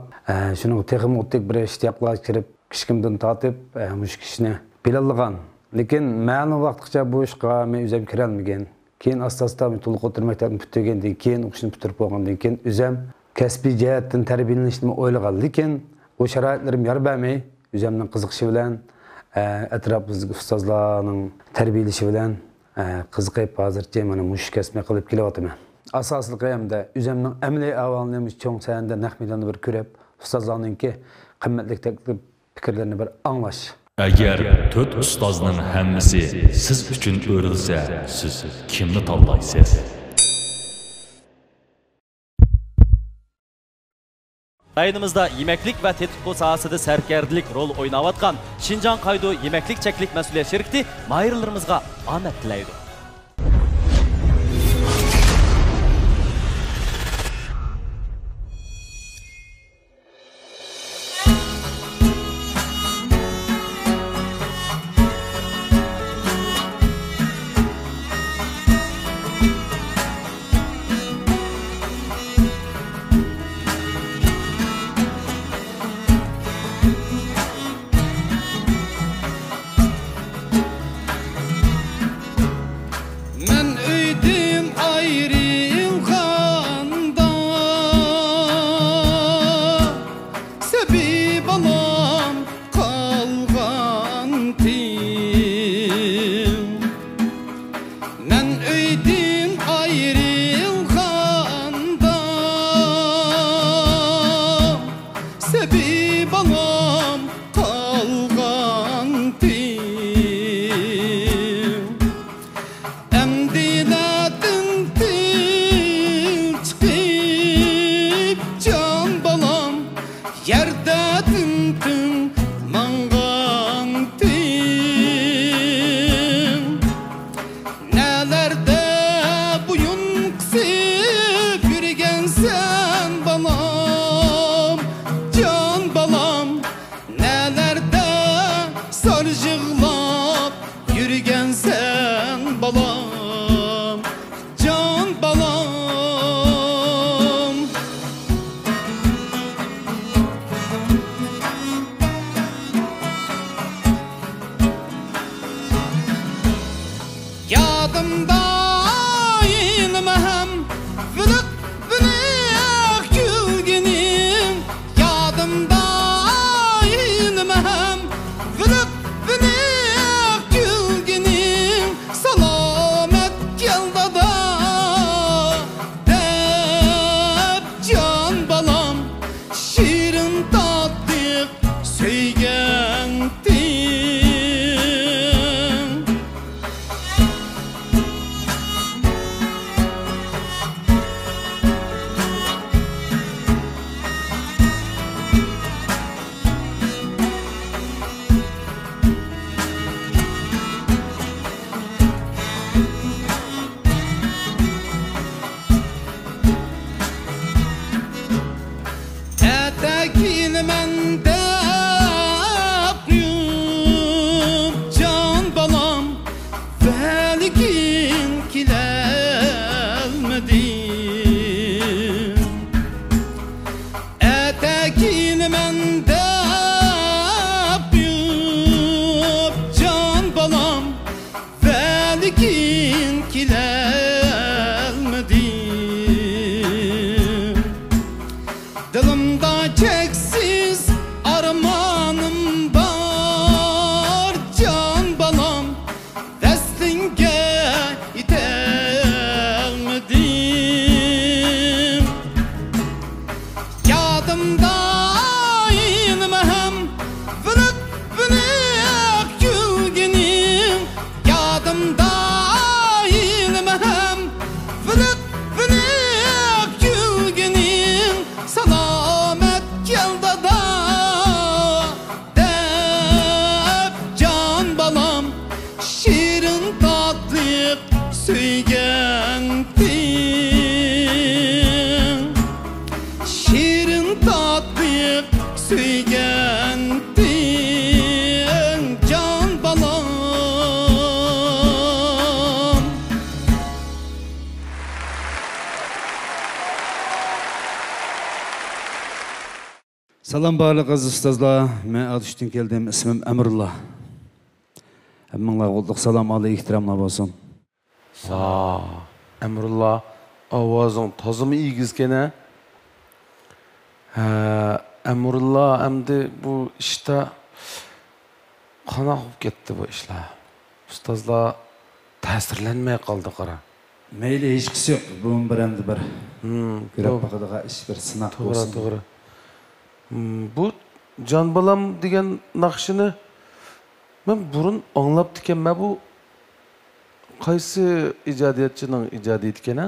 shuning texnik o'tdik bir ishtiyoqlar kirib, hech kimdan tortib mush kishini bilallagan. Lekin ma'lum vaqtgacha bu ishga men o'zim kira olmagan. Keyin asta-asta to'liq o'tirmakdan butgandan keyin o'qishni bitirib bo'lgandan keyin o'zim kasbiy jihatdan tarbiyalanishni o'ylagan. Lekin bu sharoitlarim yor bermay, o'zimning qiziqishi bilan atrofimizga ustozlarning tarbiyalashi bilan qiziqib hozircha mana mush kasbni qilib kelyapman. Asosli hamda o'zimning amaliy ahvolini cho'ng sahanda naq maydonda bir ko'rib, ustozlarningki qimmatli taklif fikrlarini bir anglash. Agar 4 ustozning hammasi siz uchun o'rilsa, siz kimni tanlaysiz? Rayonimizda yemeklik ve tetkik sahasida serkerdilik rol oynayotgan Şinjan Qaydu Yemeklik Çeklik Mesuliyet Şirketi mayırlarımızga amet tilaydi. sebi balam kalgan emdiledin til çıkıp can balam yerde tın mangan nelerde buyun kısıp yürügen sen balam can balam nelerde sarıcıklap yürügen sen balam can balam yadımda inmem vılık vılık gülgenim yadımda inmem vılık vılık gülgenim salamet gel dada dep can balam şirin tatlı söygendim etekin mende kuyup can balam belkin kilelmedim etekin mende kuyup can balam belkin kilelmedim Dılımda çeksiz armanım var can balam Vestinge itelmedim Yadımda inmem vırık vırık gülgenim Yadımda inmem vırık vırık gülgenim Salamet gel dada dep can balam şirin tatlı söygendim şirin tatlı söygendim can balam Salam barlıq aziz ustazlar. Mən Adışdan geldim. İsmim Əmrullah. Həmmənlər olduq. Salam alı ihtiramlar olsun. Sağ. Əmrullah, avazın tazımı iyigizkene. Əmrullah, əmdi bu işte qanaq olub getdi bu işler. Ustazlar təsirlənməyə qaldı qara. Meyli heç qısı yox. Bunun bir əmdi bir. Görəb baxıdığa iş bir sınaq olsun. Doğru. Bu Can Balam degan naqshini men burun anglab dikenman. Bu qaysi ijodiyotchining ijodiyati ekan a?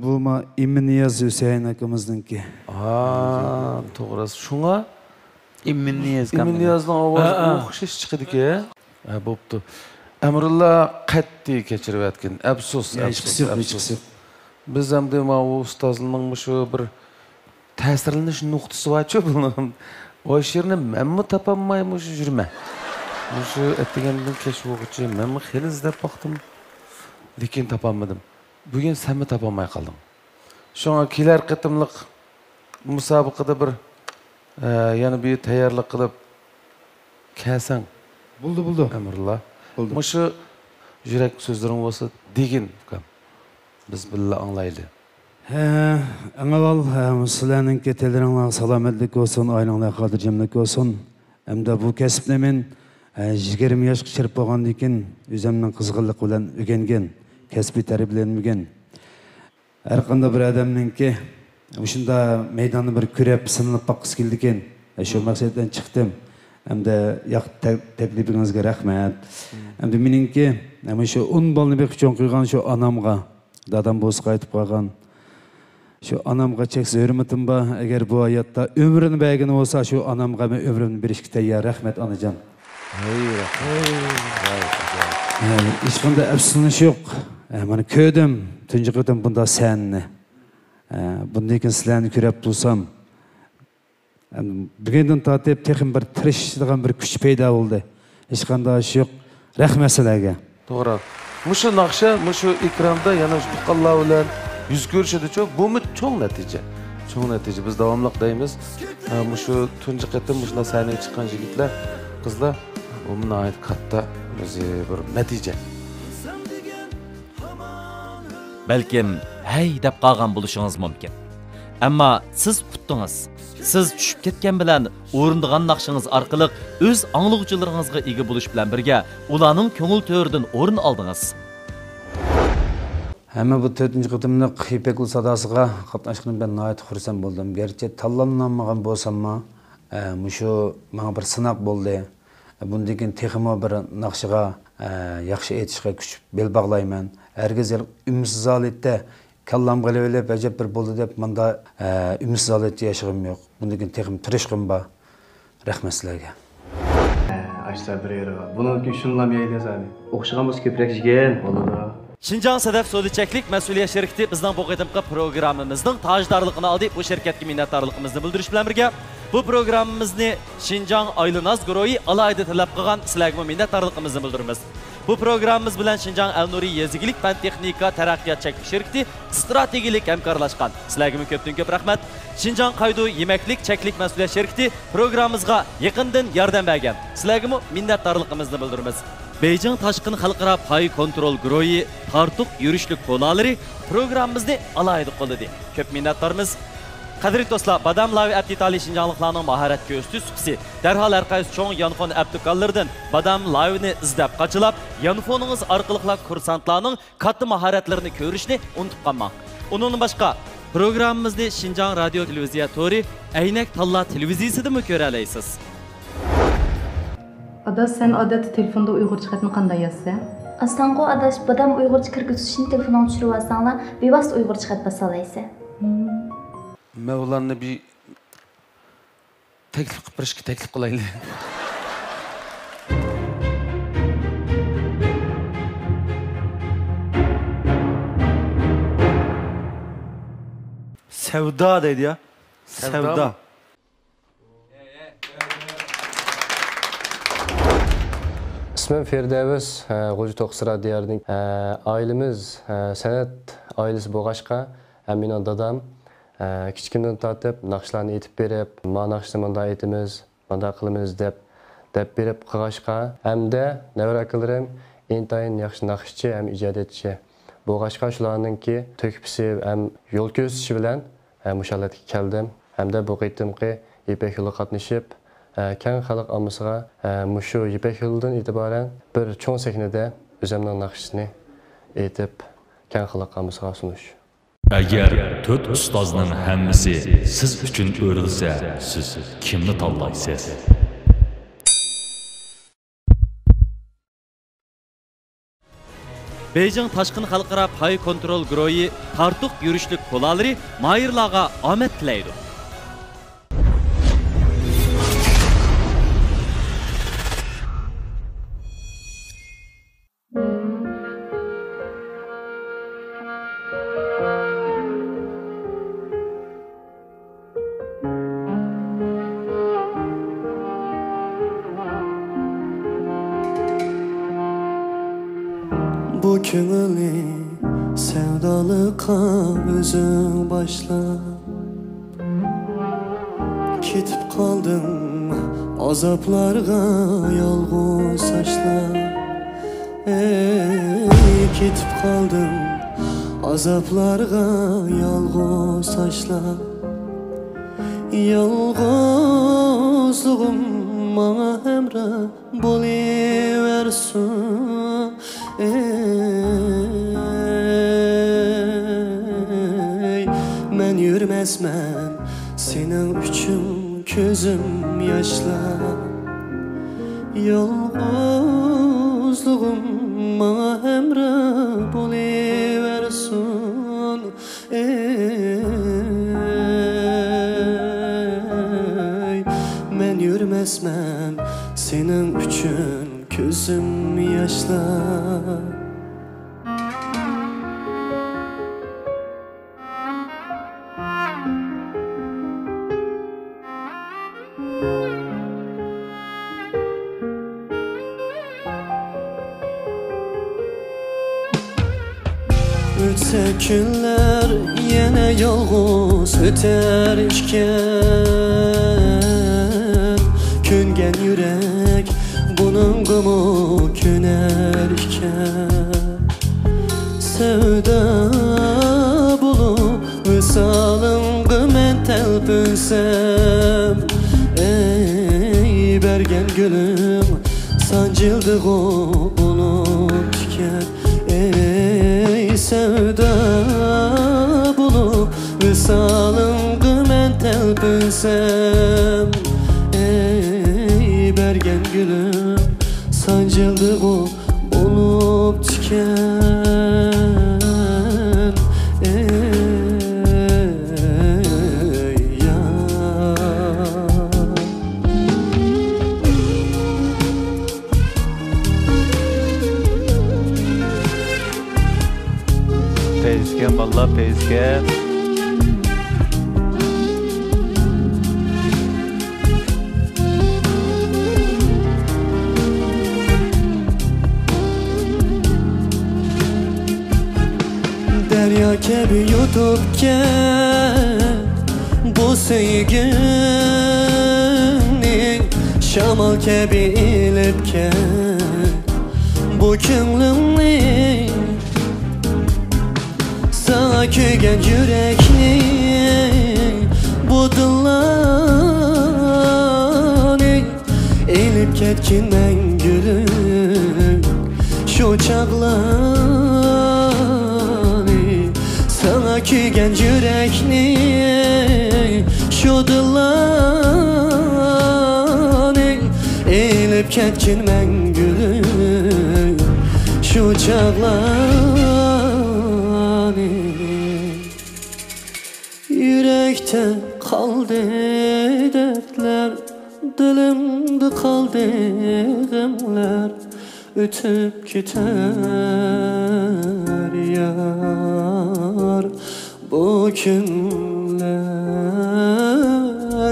Bu ma İmniyaz Hüseyin akamizniki. Ha, to'g'ri. Shunga İmniyazning ovozi o'xshash chiqadi ekan. Ha, bo'pti. Amrullah qattiq kechirayotgan. Afsus, afsus. Biz ham dema u ustozning shu bir ta'sirlanish nuqtasi var-ku bunun. O she'rni menmi topolmayman shu yurma. Shu aytgandan kesh o'qichi menmi xeli izlab boqdim. Lekin topolmadim. Bugun senmi topolmay qoldim. Shunga kelar qitimliq musobaqada bir yana bir tayyorlik qilib kelsang. Buldu. Amrullah. Shu yurak so'zlaring bo'lsa degin ukam. Biz billa anglayli. Angaval sizlerning keteleringlar salomatlik olsun, ailanglar xotirjamlik olsun. Hamda bu kasbni men 20 yoshga kirib bo'lgandan keyin o'zimning qizg'inlik bilan o'rgangan, kasbiy tarbiylanmagan. Har qanday bir odamningki Şunda meydanı bir körep sınılıp bakısı keldi ekan. Şu maksatdan çıktım. Hem de yak teklifingizge rahmet. Hem de meninki ama şu 10 balını bek çoğun kıygan şu anamga dadam boz qaytып kalgan. Şu anamga çekse hürmetim ba eğer bu hayatta ömrünü beğeni olsa şu anamga ben ömrümünü berişke teyyar rahmet anacan. Hiç bunda efsunluş yok. Bana köydüm, tüncü kıdım bunda senni. Bundan keyin sizlarni ko'rib tursam, bugundan tortib texim bir tirishadigan bir kuch paydo bo'ldi. Hech qanday ish yo'q. Rahmat sizlarga. To'g'ri. Mushu naqsha, mushu ekranda yana shu tuqqanlar bilan yuz ko'rishadi-ku, bu cho'ng natija. Cho'ng natija. Biz davomli deymiz. Mushu tunji qatim mushuna sahnaga chiqqan yigitlar, qizlar, bu nihoyat katta o'zi bir natija. Balkim hey deb qolgan bo'lishingiz mumkin. Ammo siz utdingiz. Siz tushib ketgan bilan o'rindigan naqshingiz orqali o'z anglag'uchilaringizga ega bo'lish bilan birga ularning ko'ngil to'ridan o'rin oldingiz. Hamma bu 4-qıtımlıq İpek Ul sadasıga qatnaşqanim ben nihoyat xursand bo'ldim. Gerçi tanlanmagan bo'lsam-ma, mushu menga bir sınaq bo'ldi. Bundan keyin texmo bir naqshiga yaxshi aytishga kuch bel bog'layman. Herkes ümidsiz haletde kallam qilib ajab bir bo'ldi deb menda ümidsiz haletda yashag'im yo'q. Bundan keyin texim tirishqim bor. Rahmat sizlarga. Açsa bir yeri var. Bunu şunlamayaydı zaten. Oxşagan bo'lsa ko'proq yegan bo'ladi. Şinjan Sedef Sodicheklik mas'uliyat şirkati bizning bu qadimqi programmamizning tajdorligini oldi. Bu shirkatga minnatdorligimizni bildirish bilan birga bu programmamizni Şinjan Aylınaz guruhi alayda talab qilgan sizlarga minnatdorligimizni bildiramiz. Bu programmamiz bilan Şinjan Al-Nuri Yezigilik fan texnika taraqqiyot cheklik shirkati strategik hamkorlashgan. Sizlarga ko'pdan ko'p rahmat. Şinjan Qaydu yemeklik cheklik mas'uliyat shirkati programmamizga yaqindan yordam bergan. Sizlarga minnatdorligimizni bildiramiz. Beijing Tashqin xalqaro pay kontrol guruhi tartuq yurishlik qo'nalari programmamizni alayda qo'lladi. Ko'p minnatdormiz. Qadrli do'stlar, Badam Lavi Abditali Şinjanlıqlarning mahorat ko'rsatuvchisi darhol har qaysi cho'ng yanfon abdukallardan Badam Lavini izlab qachilab, yanfoningiz orqali kursantlarning katta mahoratlarini ko'rishni unutib qolmang. Undan boshqa programmamizni Şinjan radio televiziya tori Aynak Talla televiziyasida mı ko'ra olasiz? Adaş sen odatda telefonda Uyg'urcha xatni qanday yozsa? Aslanqo adaş badam Uyg'urcha kirgizishni telefonga tushirib olsanglar, bevosita Uyg'urcha xat basa olaysiz. Men ularni bir taklif qilib berishga taklif qilaylik. Sevda deydi ya. Sevda. İsmim Firdevs, G'uji To'qsira diyarning ailemiz san'at ailesi bo'lg'achqa, mening dadam kichkindan tortib naqshlarni aytib berib, "Ma naqshni bunday aytamiz, bunday qilamiz" deb berib qilg'achqa, hamda nevaralarim intayin yaxshi naqshchi ham ijodchi bo'lg'achqa shularningki to'kpisi ham yo'l ko'rsatishi bilan mushallatga keldim. Hamda bu qitimqi Ipak yo'li qatnashib keng xalq omasiga mushu Ipak yo'lidan e'tiboran bir cho'ng sahnada o'zimning naqshini aytib keng xalq omasiga sunish. Agar 4 ustozning hammasi siz uchun o'rilsa, siz kimni tanlaysiz? Beijing Tashqin xalqaro pay kontrol guruhi tartuq yurishlik qo'nalari mayirlarga omad tilaydi. Bu köngülü sevdalıqa özün başla. Ketip kaldım azaplarga yalğız saçla. Ketip kaldım azaplarga yalğız saçla. Yalğızlığım bana hemrah boluversin. Men yürüme yürmezmen senin üçün közüm yaşla. Yalğızlığım bana emre buluversin. Men yürmezmen senin üçün közüm yaşla. Ötse günler yine yalğız öter işken. Küngen yürek bunun gımı küner işken. Sevda bulup visalın gımen telpinsem. Ey bergen gülüm sancıldı olup tüken. Ey sevda bulup visalın gımen telpinsem. Ey bergen gülüm sancıldı olup tüken. Ey yar. Pezgen valla pezgen. Derya kebi yutup gel bu sevginin. Şamal kebi ilip gel bu könlümün. Sana köygen yürekli bu dillani. Elip ketkin men gülüm şu çağlani. Sana köygen yürekli şu dillani. Elip ketkin men gülüm şu çağlani. Yürekte kaldı dertler, dilimde kaldı gımlar. Ötüp gider yar bu günler.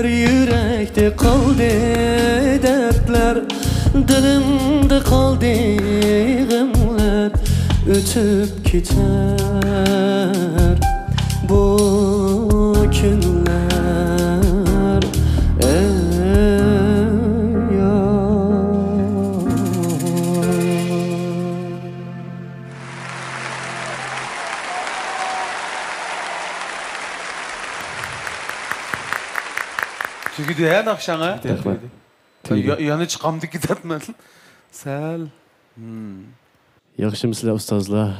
Yürekte kaldı dertler, dilimde kaldı gımlar. Ötüp gider bu günler. Ey yar. Tügüdü ya nakşana. Rahmet. Yanı çıkamdı gidermen. Sel. Yaxşımısınızlar ustazlar,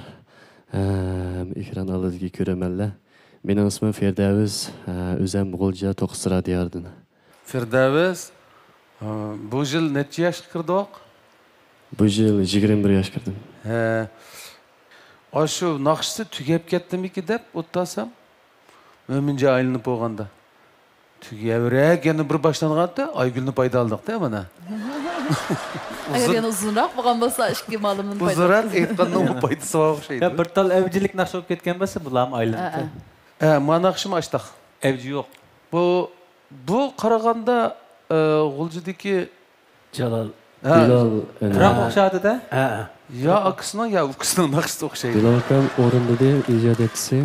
ekran alıdagi ko'ramanlar. Mening ismim Firdavs, o'zim G'ulja To'qisra diyardan. Firdavs, bu yıl neçe yaş kirdik? Bu yıl 21 yosh kirdim. Aşı nakşısı tügep ketdimiki deb o'ttasam, Mo'minja aylanib bo'lganda. Tügevrek yana bir başlanganda Aygül'ni payda aldık değil mi? Eğer yani uzunroq bo'lgan bo'lsa, ishki malımın payda. Uzunroq aytganning bu paydasi bor o'xshaydi. Ya bir tal evcilik naqsh olib ketgan bo'lsa, bularni aylanibdi. Ma naqshim açtık. Evci yo'q. Bu qaraganda G'uljadagi Jalol Bilal Biroq o'xshadi-da. Ya akısına ya ukısına naqshda o'xshaydi. Bilal akam o'rindada ijod etsa,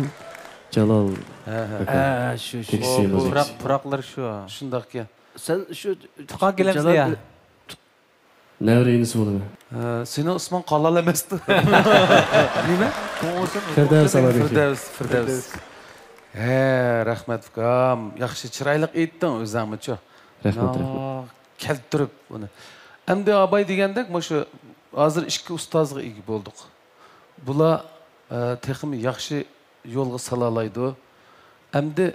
Jalol Şu. Puroqlar shu. Shundoq ekan. Sen şu tuqa kelamsiz ya. Nevreyinisi bo'laman. Senin ismin Qalal emasdi. Nima? Firdavs Alabek. Firdavs. Rahmat ukam. Yaxshi chiroyli aytding o'zingmi-chu. Rahmat. Keltirib buni. Endi abay degandek, shu hozir ikki ustozga ega bo'ldik. Bular texmi yaxshi yo'lga salalaydi. Endi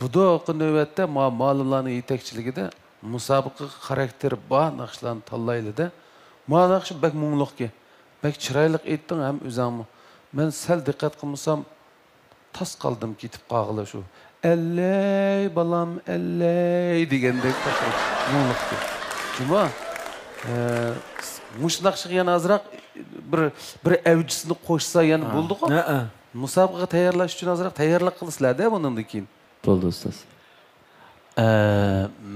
bu da növbette malımlarının yetekçiliği de musabıqı karakteri bağ nakşılarını tallaylı da ma nakşı bek muğluk ki bek çıraylık ettin hem üzerime ben sel dikkat kılmışsam tas kaldım gitip kağıla şu elley balam elley degende muğluk ki cuma muş nakşı yana azırak bir evcisini koşsa yani bulduk o musabıqı tayarlaş için azırak tayarlıq kılısılar da bundan da keyin Bo'ldi ustoz.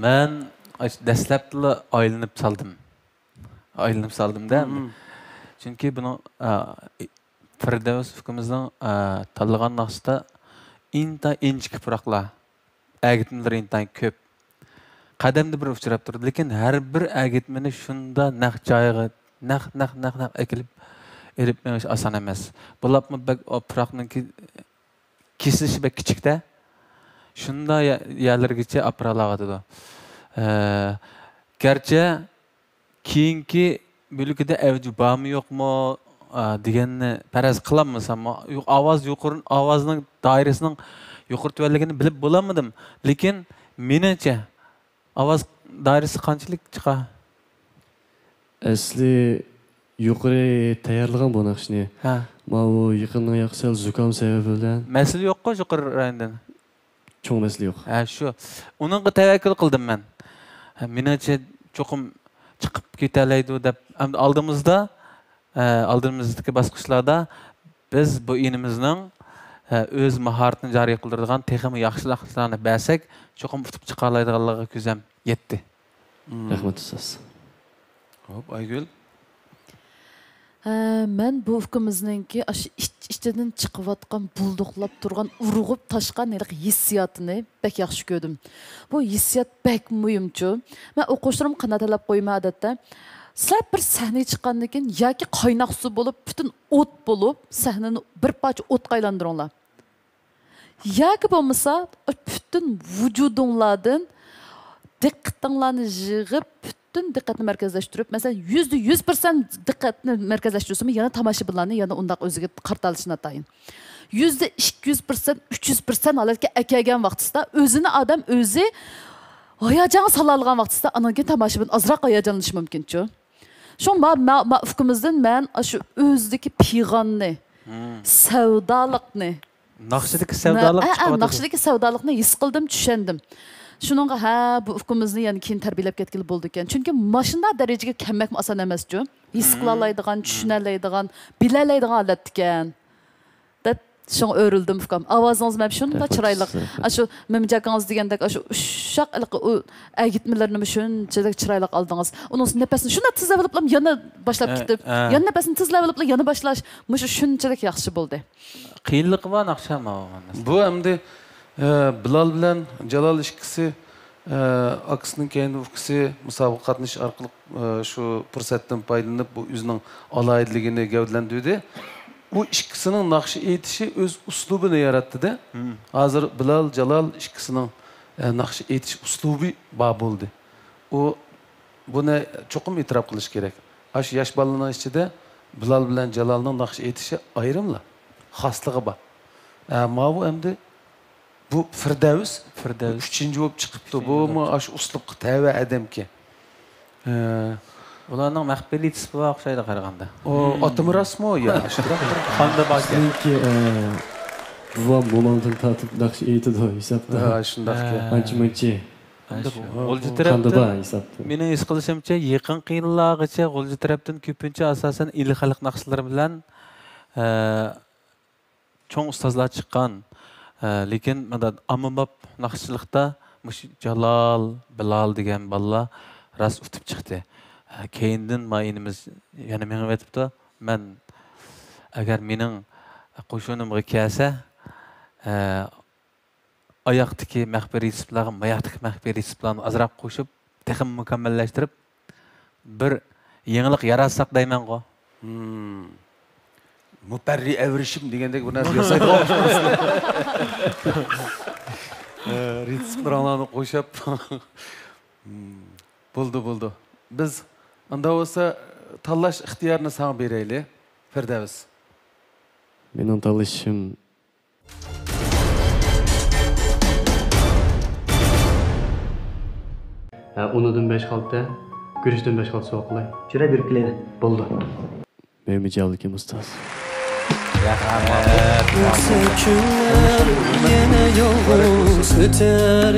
Men dastlabda aylanib saldim-da. Chunki buni Firdavs ukimizning tanlagan naqshida inchik puroqlar, agitmalar intayin ko'p. Qadamda bir uchrab turdi, lekin har bir agitmani shunda naq joyiga, naq ekilib elib menish oson emas. Bo'lapmi bak puroqninki kesilishi bak kichikda. Şunda yerlergiçe apralavatdı. Gerçi kiyinki bölükede evci bağ mı yok mu diyenini peraz kılammasam ama avaz yukarın avazının dairesinin yukarı tüvelligini bilip bulamadım. Lekin menimce avaz dairesi kançılık çıka? Asli yukarı tayarlagan bu nakşını. Ma bu yıkının yaksal zukam sebebiyle. Mesele yok mu yukarı rayından? Çoğu mesele yok. Şu. Onun tevekkül kıldım ben. Menimce çokum çıkıp gidelaydı dep aldığımızdaki baskıçlarda biz bu inimizning öz maharetini jariy qildiradigan texmi yaxshiliklarni bilsak, cho'qim tutib chiqa oladiganligiga ko'zim yetdi. Rahmat ustoz. Hop, Aygül. Men bu ukimizningki ichdan chiqayotgan bulduqlab turgan urug'ib tashqan hissiyotini bek yaxshi ko'rdim. Bu hissiyot bek muhimchu. Men o'quvchilarim qanatalab qo'yma odatda sizlar bir sahnaga chiqqandan keyin yoki qaynoq suv bo'lib, butun o't bo'lib, sahnani bir parcha o'tga aylantiringlar. Yoki bo'lmasa, butun vujudinglardan diqqatinglarni yig'ib, butun diqqatni markazlashtirib, masalan, %100% diqqatni markazlashtirsa, yana tomoshabinlarni yana undaq o'ziga qartalishini atayin. %200%, 300% holatga akagan vaqtida o'zini odam o'zi hayajon solalgan vaqtida ananki tomoshabin azroq hayajonlanishi mumkin-ku. Şu fikrimizden men şu o'zdagi piyg'onni, savdolikni, naqshidagi savdolikni his qildim, tushundim. Shuningga bu fikrimizning yana keyin tarbiyalab ketgili bo'ldi ekan. Chunki mashina darajaga kelmak oson emas-ku. His qila oladigan, tushuna oladigan, bila oladigan holat ekan. Deb şunu öğrüldüm fikrim. Avazınız mı şunda çıraylık. Şu memcakanız degandek şu uşaq o gitmelerini şunçalık çıraylık aldınız. Onun nefesini şuna tızlayıp yana başlap gidip, yana nefesini tızlayıp yana başlaş. Mışı şunçalık yaxşı buldu. Qiyinlik var akşam o. Bu emdi Bilal bilen Jalal işkisi aksının kendi ufkisi musabaqa qatnaş arqılı şu fırsatdan paydalanıp bu özünün alayidligini gavdlandirdi. Bu ikisinin nakşı etişi öz uslubunu yarattı da. Hazır Bilal, Jalal ikisinin nakşı etiş uslubu bağ oldu. O buna çokum itiraf kılış gerek. Aş yaş balının içinde Bilal bilen Jalal'ın nakşı etişi ayrımla. Haslığı var. Ama bu emdi bu Firdavs üçüncü olup çıkıptı. Bu mu aş uslub tava adam ki. Ularning maxbirlik ismi o'xshaydi qaraganda. O atımı rasmı o ya. Qanda bak. Çünkü bu momentin tatip nakşı eğitidi o hesapda. Şundaq ki. Ancha-muncha. Qo'lchi tarafdan meni his qilishimcha yaqin qiyinlargacha qo'lchi tarafdan ko'pincha asosan il xalq naqshlari bilan cho'ng ustozlar chiqqan. Lekin ommabop naqshchilikda Jalal, Bilal degan bolalar ras o'tib chiqdi. Keyindan mayinimiz yana menga aytibdi, men agar mening qo'shunimga kelsa, oyoqdagi maxbariy ismlarga, moyoqdagi maxbariy ismlarni azroq qo'shib, texim mukammallashtirib, bir yangilik yaratsak deyman-ku. Muparri evrişim degandek bu narsa yasaydi olmuş. Ritspranlarni qo'shib bo'ldi. Biz anda olsa tanlash ixtiyorini sana beraylik, Firdavs. Mening tanlashim Unudan 5 xalta, güreşten 5 xalta soqlay. Çöre bir kileni. Buldu. Mehmet Cavlikim Ustaz. Günler yine yolumuz öter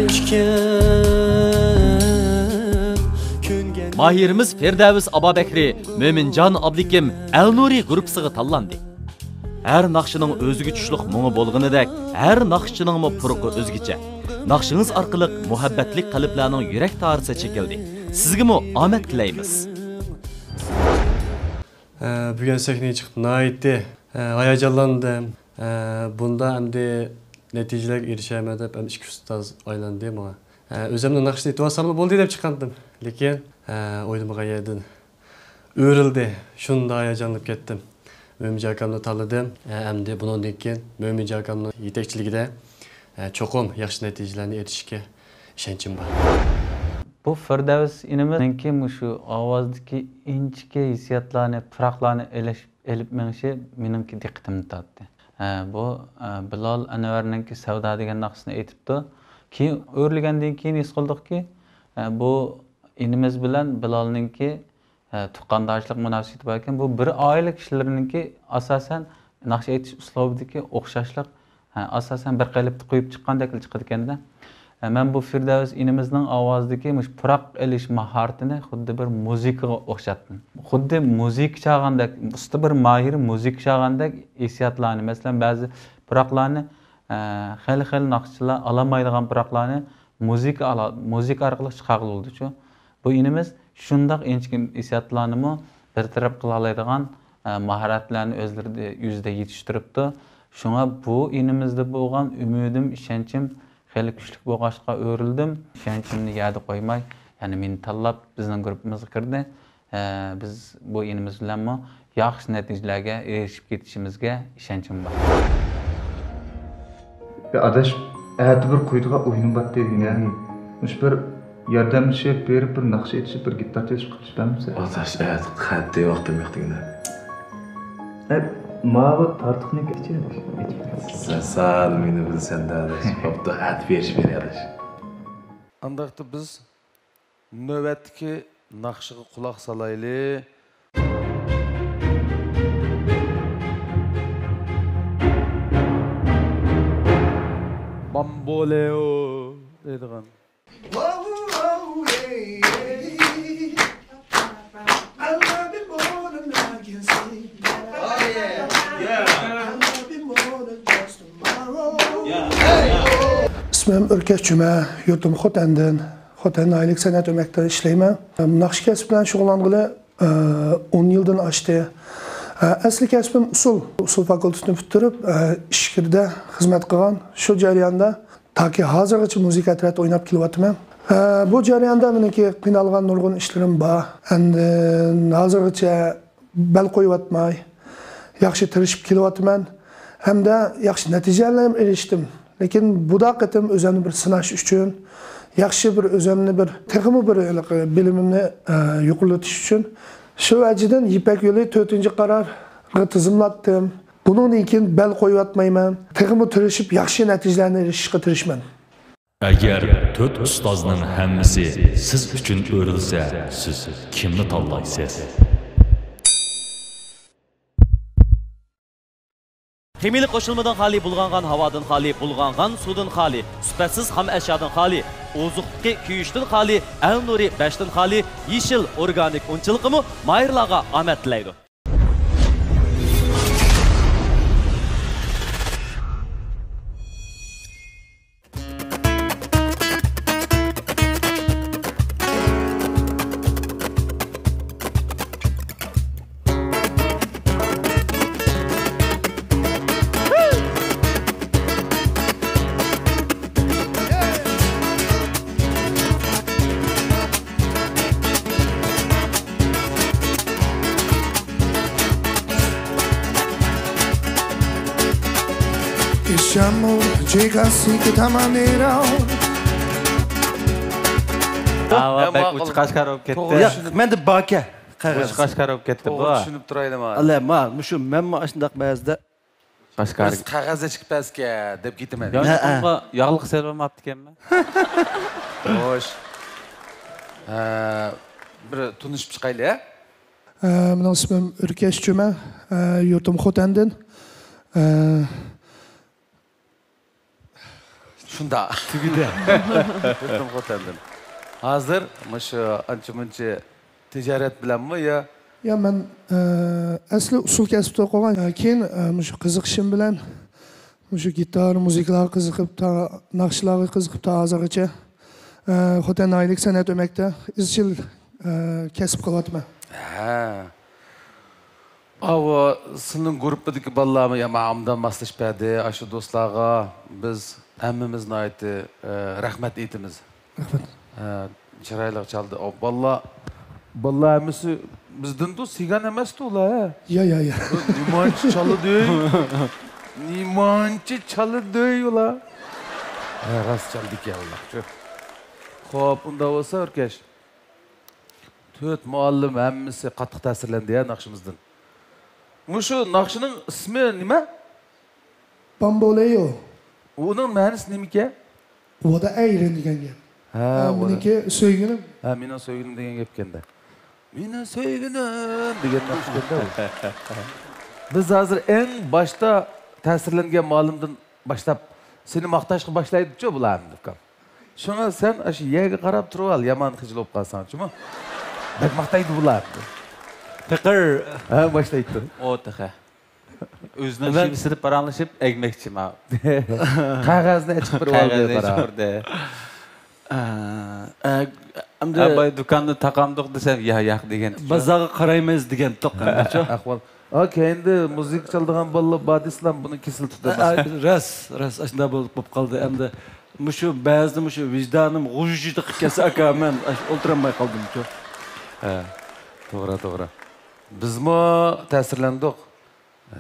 Mahirimiz Firdevs Ababekri, Mömincan Ablikim, El Nuri grupsiga tanlandı. Her nakşının özgü tushliq muңi bo'lganidek, her nakşçının mı puruqi özgüçe. Nakşınız arqılıq muhabbetlik qalblarning yurak tarisi çekildi. Sizga mu omad tilaymiz. Bugün sahneye çıktım. Nayetdi. Hayacanlandım. Bunda endi neticeler erişemedim. Ben 2 ustaz aylandım ama. Özümden nakşını etvasamlı boldu dep çıkandım. Lekin oylamagan yerden örildi. Şunda hayacanlanıp kettim. Mömin akamni tanıdım. Endi bundan keyin Mömin akamning yetakchiligida cho'qim yaxshi natijalarni erishishga ishonchim bor. Bu Firdevs inimizninki şu ovozdagi inchike hissiyotlarni, firaqlarni elib menishi menimki diqqatimni tortdi. Bu Bilal Anvarninki savdo degan naqshini aytibdi. Keyin o'rlagandan keyin his qildikki, bu inimiz bilan Bilalninki tuqqandoshlik munosabati bor ekan. Bu bir oila kishilarininki asosan naqsh aytish uslubidagi o'xshashlik asosan bir qalbda qo'yib chiqqandek chiqadi ekanda. Men bu Firdevs inimizning ovozidagi puraq elish mahoratini xuddi bir muzikaga o'xshatdim. Xuddi muzik chag'andek, usta bir mahir muzik chag'andek hissiyotlarni, masalan ba'zi puraqlarni xil naqshchilar olamaydigan puraqlarni muzik orqali chiqarib bu inimiz shundoq inchkin hissiyotlarni bir taraf qila oladigan mahoratlarni o'zlarida yuzida yetishtiribdi. Shunga bu inimizda bo'lgan umidim, ishonchim xeyli kuchli bo'lg'ashqa o'rildim. Ishonchimni yerda qo'ymay, ya'ni meni tanlab bizning guruhimizga kirdi. Biz bu inimiz bilan yaxshi natijalarga erishib ketishimizga ishonchim bor. Adaş, ayeti bir qo'ydigan o'yinim bor degan. Mush bir yordamchi berib bir naqsh etishib bir gitar chalishib qilishmamsiz? Adaş, ayet qat'iy vaqtim yo'qligini. Mağaba tartıqni keçir. Sal meni bilsen de adaş. Hopta at veriş beri adaş. Andaqda biz növbətdəki naqşığa qulaq salaylı. Bamboleo deydigan. İsmim Ürkeş Cüme, yurtum Xotan'dan. Xotan aylık sanat öməkdə işləyəm. Naqş kəsb bilan şoğlanğılı 10 yıldan aşdı. Əsli kəsbim usul fakültəsini bitirib, işkirdə xizmət qılğan. Şu jarayanda taki hazırgacha muzika teatr oynab kelyapman. Bu jarayanda meniki qiynalgan nurg'un ishlarim bor. Endi hazırgacha bel qo'yatmay, yaxshi tirishib kelyapman. Hamda yaxshi natijalarga erishdim. Lekin bu da qatim o'zimni bir sinash uchun, yaxshi bir o'zimni bir texmi bir bilimimni yuqorlatish uchun shu vajidan Ipak yo'li 4-qarorga tizimlatdim. Bundan keyin bel qo'yatmayman. Texmi tirishib yaxshi natijalarga erishishga tirishman. Agar 4 ustozning hammasi siz uchun o'rilsa, siz kimni tanlaysiz? Ximili qo'shilmadan xali bulg'angan havodan xali, bulg'angan suvdan xali, sifatsiz ham ashyodan xali, ozuqdagi kuyishdan xali, El Nuri 5dan xali, yeshil organik unchiligimi mayirlarga omad tilaydi. Ese amor llega así que ta manera. Bek uch qashqar olib ketdi. Yo'q, menda baka. Uch qashqar olib ketdi bu. Tushunib turaydim ha. Alla, shu men shundaq ba'zida qashqar. Biz qog'ozda chiqib pasga deb ketaman. Yo'q, yog'liq sevmabdi ekanman. Xo'sh. Bir tunuşup çıkaylı ya. Benim ismim Ürkeş Cüme, yurtum Xotan'dan. Şunda. Tügüde. Yurtum Xotan'dan. Hazır mı şu ançı ticaret bilen mi ya? Ya men asli usul kasbda qolgan. Keyin shu qiziqishim bilan shu gitar, muzikalar qiziqib, naqshlarga qiziqib hozirgacha Xotan oylik san'at o'makda izchil kasb qilyapman. Ha. Ava sizning guruhdagi bolalarmi ya ma'amdan maslashpadi, shu do'stlarga biz hammamiz nihoyatda rahmat aytamiz. Rahmat. Chiroyli chaldi. Bolalar hammasi bizdan do'st sigan emas-ku ular. Ya. Nimanchi chaladi. Nimanchi chaladi ular. Ras chaldik ya ular. Xo'p, unda bo'lsa Urkash. 4 muallim hammasi qattiq ta'sirlandi ya naqshimizdan. Shu naqshining ismi nima? Bamboleo. Uning ma'nosi nima ekan? Voda ayrin degan gap. Ha, meniki so'yginim. Ha, mening so'yginim degan gap ekanda. Mening so'yginim degan naqsh ekanda. Biz hozir eng boshda ta'sirlangan muallimdan boshlab seni maqtashga boshlaydi-ku bularni deb. Shunga sen shu yerga qarab turib ol, yomon xijil bo'lib qolsan-chimi? Bak maqtaydi bular. Tiqir. Ha, boshlaydi. O tiqi. O'zining shivsini paranlashib egmekchi ma. Qog'ozni ichib turib oldi. Amda bay do'konni taqamdiq desam, yo'q degan. Bozorga qaraymiz degan to'qqancha. Ahvol. Endi musiqa chaladigan bolalar badislam buni kesil tutadi. Ras shunda bo'lib qoldi. Endi shu ba'zi shu vicdonim g'ujjidi qilsa aka men o'ltiramay qoldim-ku. Ha, to'g'ri. Bizmi ta'sirlandik.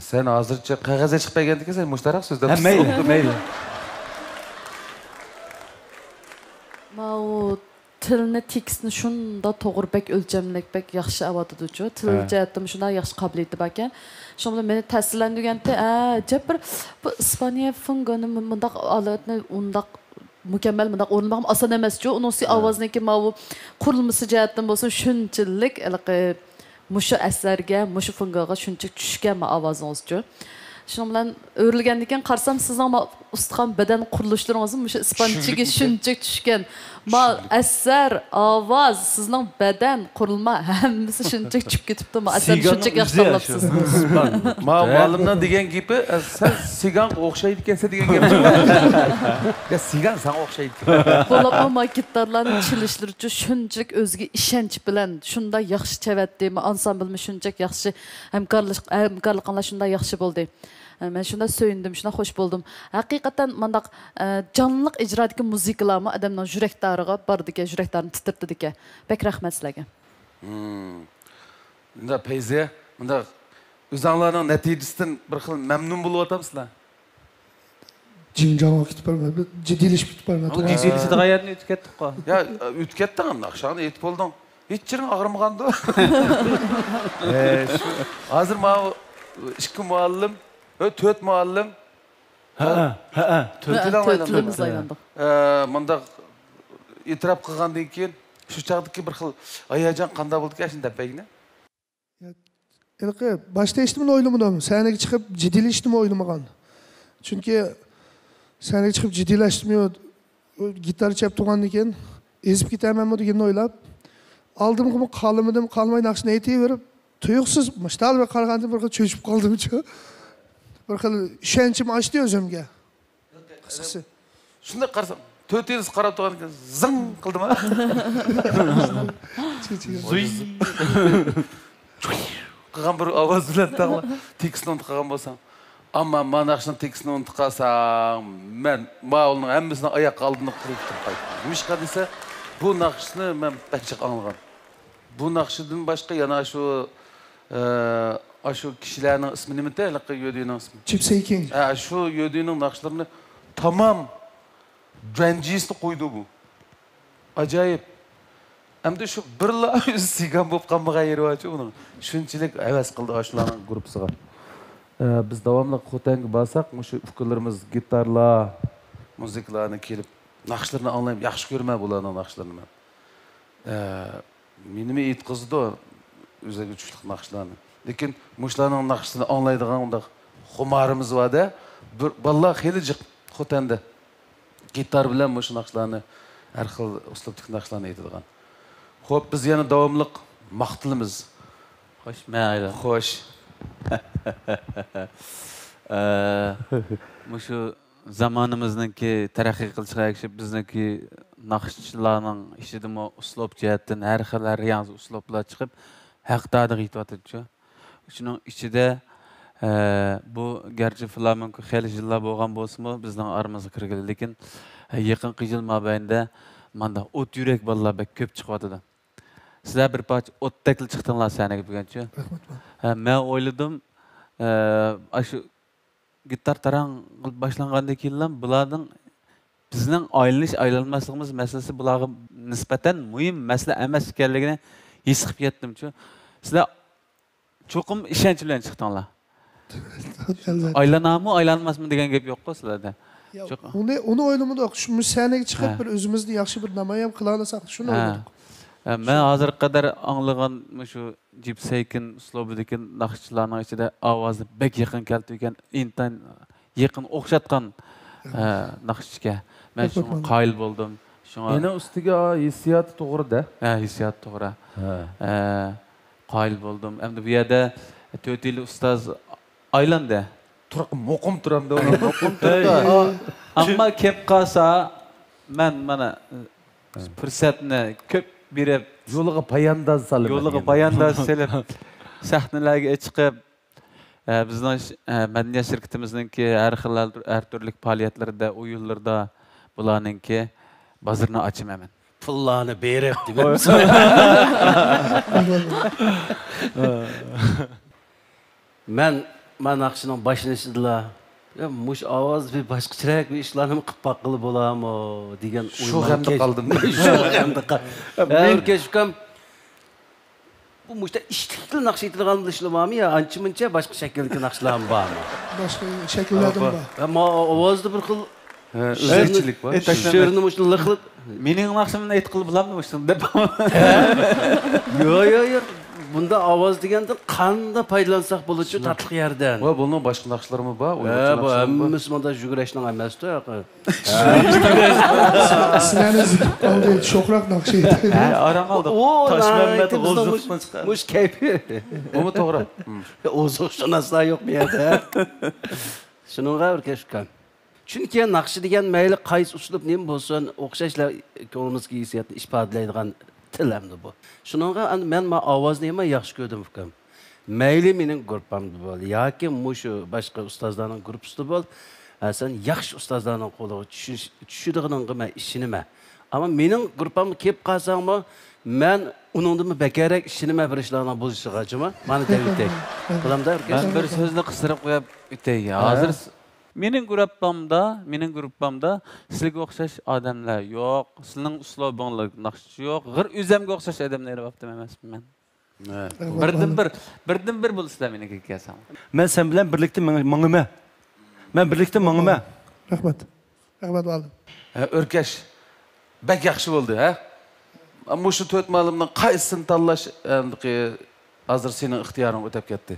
Sen hozircha qog'ozga chiqmagandan sen mushtarak so'zlab turibsan. Mayli. Mau tilni tekstni shunda to'g'ri bek o'lchamlik bek yaxshi avotidi-ku. Til jihatdan shunda yaxshi qobiliyati bor ekan. Shunda meni ta'sirlantirganda, bir bu Ispaniya fungani mundaq olatni undaq mukammal mundaq o'rnamam oson emas-ku. Unisi ovozniki mau qurilmasi jihatdan bo'lsa shunchalik mushu asarga, mushu fungaga shunchalik tushgan ovozingiz-ku. Shuning bilan o'rilgandan keyin qarsam sizning ustixon badan qurilishlaringiz mushu ispanchaga shunchalik tushgan. Asar, ovoz, sizning badan qurilma hammasi shunchalik tushib ketibdi. Asar shunchalik yaxshi tanlabsiz. Muallimdan degan gapi, sen sigan o'xshaydi ekansan degan gap. Ya sigan sen o'xshaydi. Bo'lib gitarlarni chilishlari uchun shunchalik o'ziga ishonch bilan shunda yaxshi chavatdimi, ansamblmi shunchalik yaxshi hamkorliklar shunda yaxshi bo'ldi. Men shunda so'yindim, shunda xush bo'ldim. Haqiqatan mandaq jonliq ijrodagi muzikalarmi odamning yuraklariga bordi-ki, yuraklarni titirtdi-ki. Bek rahmat sizlarga. Bunda Peyze, bunda o'zinglarning natijasidan bir xil mamnun bo'lib o'tamsizlar. Jimjon ketib qolmadi, jiddiylik ketib qolmadi. Bu jiddiylikni g'ayatni o'tib ketdik-ku. Ya, o'tib ketding, naqshani aytib bo'lding. Hech jiring og'rimagandi. Hozir men 2 muallim 4 muallim. Ha. 4 aylandik. Munda e'tirof qilgandan keyin shu chaqdagi bir xil hayajon qanday bo'ldi-ki shunda payni? Başta eshitdim o'ylamadim. Sahnaga chiqib jiddiylashdimmi o'ylamagan. Chunki sahnaga chiqib jiddiylashmiyor. Gitar chap turgandan keyin ezib ketamanmi deganni o'ylab, oldimmi qolmadim, qolmay naqshni aytaverib, tuyuqsiz mashtalga qaraganda bir xil cho'chib qoldim-ku. Bir xil ishonchim ochdi o'zimga. Qisqasi. Shunda qarasam, 4 yil qarab turgan ekan, zing qildimi? Qilgan bir ovoz bilan taqla tekstni unutib qolgan bo'lsam, ammo men naqshning tekstni unutib qolsam, men ma'ulning hammasini oyoqqa oldinib qilib qaytdim. Nimishqa desa, bu naqshni men pachchiq anglagan. Bu naqshdan boshqa yana shu kishilarning ismi nima edi? Yodining ismi. Gypsy King. Shu Yodining naqshlarini tamam Dranjisni qo'ydi bu. Ajoyib. Hamda shu birla o'zi sigan bo'lib qolmagan yeri bor-ku uni. Shunchalik havas qildi shularning guruhiga. Biz davomli Xotanga borsak, shu fikrlarimiz gitarlar, muzikalarni kelib, naqshlarni anglayib, yaxshi ko'raman bularning naqshlarini men. menimi aytqizdi o'ziga güçlü naqshlarni. Lekin mushlarning naqshini anglaydigan undaq xumarimiz var-da. Vallahi xeyli jiq xotanda. Gitar bilan mush naqshlarni har xil uslubdagi naqshlarni aytadigan. Xo'p, biz yana davomliq maqtilimiz. Xo'sh, mayli. Xo'sh. Mushu zamonimizniki taraqqiy qilishiga ergashib bizniki naqshchilarning ishidimi uslub jihatdan har xil yangi uslublar chiqib haqdadiga yetyapti. Shuning ichida bu garchi flamenko xeyli yillar bo'lgan bo'lsa-mu, bizning aramizga kirgan, lekin yaqinqi yil mobaynida manda o't yurak bolalar bek ko'p chiqyapti. Sizlar bir parcha o'tdakli chiqdinglar sanaga buguncha. Men o'yladim, shu gitar tarang qilib boshlangandan keyin bularning bizning aylanmasligimiz masalasi bularga nisbatan muhim masala emas ekanligini his qilib yetdim-ku. Sizlar cho'qim ishonch bilan chiqdinglar. Aylanamı, aylanmasmı degan gap yo'q-ku sizlarda. Onu oylamadık. Şu müsahneye çıkıp bir özümüzde yaxşı bir namayam qilalasak şunu oyladık. Men hozir qadar anglagan shu Gypsaykin uslubidagi naqshchilarning ichida ovozi bek yaqin keldi ekan, intan yaqin o'xshatgan naqshchiga men shunga qoyil bo'ldim. Shunga Yana ustiga hissiyat to'g'ri-da. Hissiyat to'g'ri. Qoyil bo'ldim. Endi bu yerda 4 yil ustoz aylandi. Turib muqim turamda uni muqim turdi. Ammo kelib qolsa men mana fursatni ko'p berib yo'liga payandaz salib. Yo'liga payandaz salib sahnalarga chiqib bizning madaniyat shirkatimizningki har turli faoliyatlarda, o'yinlarda bularningki bozorni ochaman. Pullarni berib deb. Men naqshining boshlanishida mush ovoz bir boshqacharoq bir ishlarni qilib boqqili bo'ladimi degan o'yga qoldim. Shu hamda Erkashkam bu mushta ishtikli naqsh aytilgan ishlamami yo ancha-muncha boshqa shakldagi naqshlarmi bormi? Boshqa shakllardan bor. Ammo ovozda bir xil o'zgarchilik bor. She'rni mushta qilib mening naqshimni aytqilib bilammi mushta deb. Yo'q. Bunda ovoz deganda qanday foydalansak bo'ladi tatliq yerdan. Va buning boshqa naqshlarimi bor? Bu hammasi menda yugurashning emas-da. Sizlarni oldi sho'qroq naqsh aytdi. Arang oldi. Toshmanbat o'ziqdan chiqadi. Mush kayfi. Bumi to'g'ri. O'ziqshanaslar yo'q bu yerda. Shuningga o'rkashgan. Chunki naqshi degan mayli qaysi uslub nima bo'lsin, o'xshashlar ko'nglimizga hissiyatni ifodalaydigan tilamdi bu. Shuningga men ovozni ham yaxshi ko'rdim ukam. Mayli mening guruhimda bo'l yoki mushu boshqa ustozlarning guruhida bo'l, sen yaxshi ustozlarning qo'liga tushadiganingga men ishinaman. Ammo mening guruhimga kelib qolsangmi, men uningdan bakarak ishinaman bir ishlarning bo'lishig'achimi? Meni davitay. Qilamda Men bir so'zni qistirib qo'yib o'tay. Hozir mening guruhimda sizga o'xshash odamlar yo'q, sizning uslubingizga naqshchi yo'q, g'ir o'zimga o'xshash odamlar bo'pti emasman men. Birdan bir bo'lsizlar menga kelsam. Men sen bilan birlikda mangima. Men birlikda mangima. Rahmat. Rahmat oldim. O'rkash bak yaxshi bo'ldi, ha? Ammo shu 4 ma'lumdan qaysini tanlash hozir sening ixtiyoring o'tib ketdi.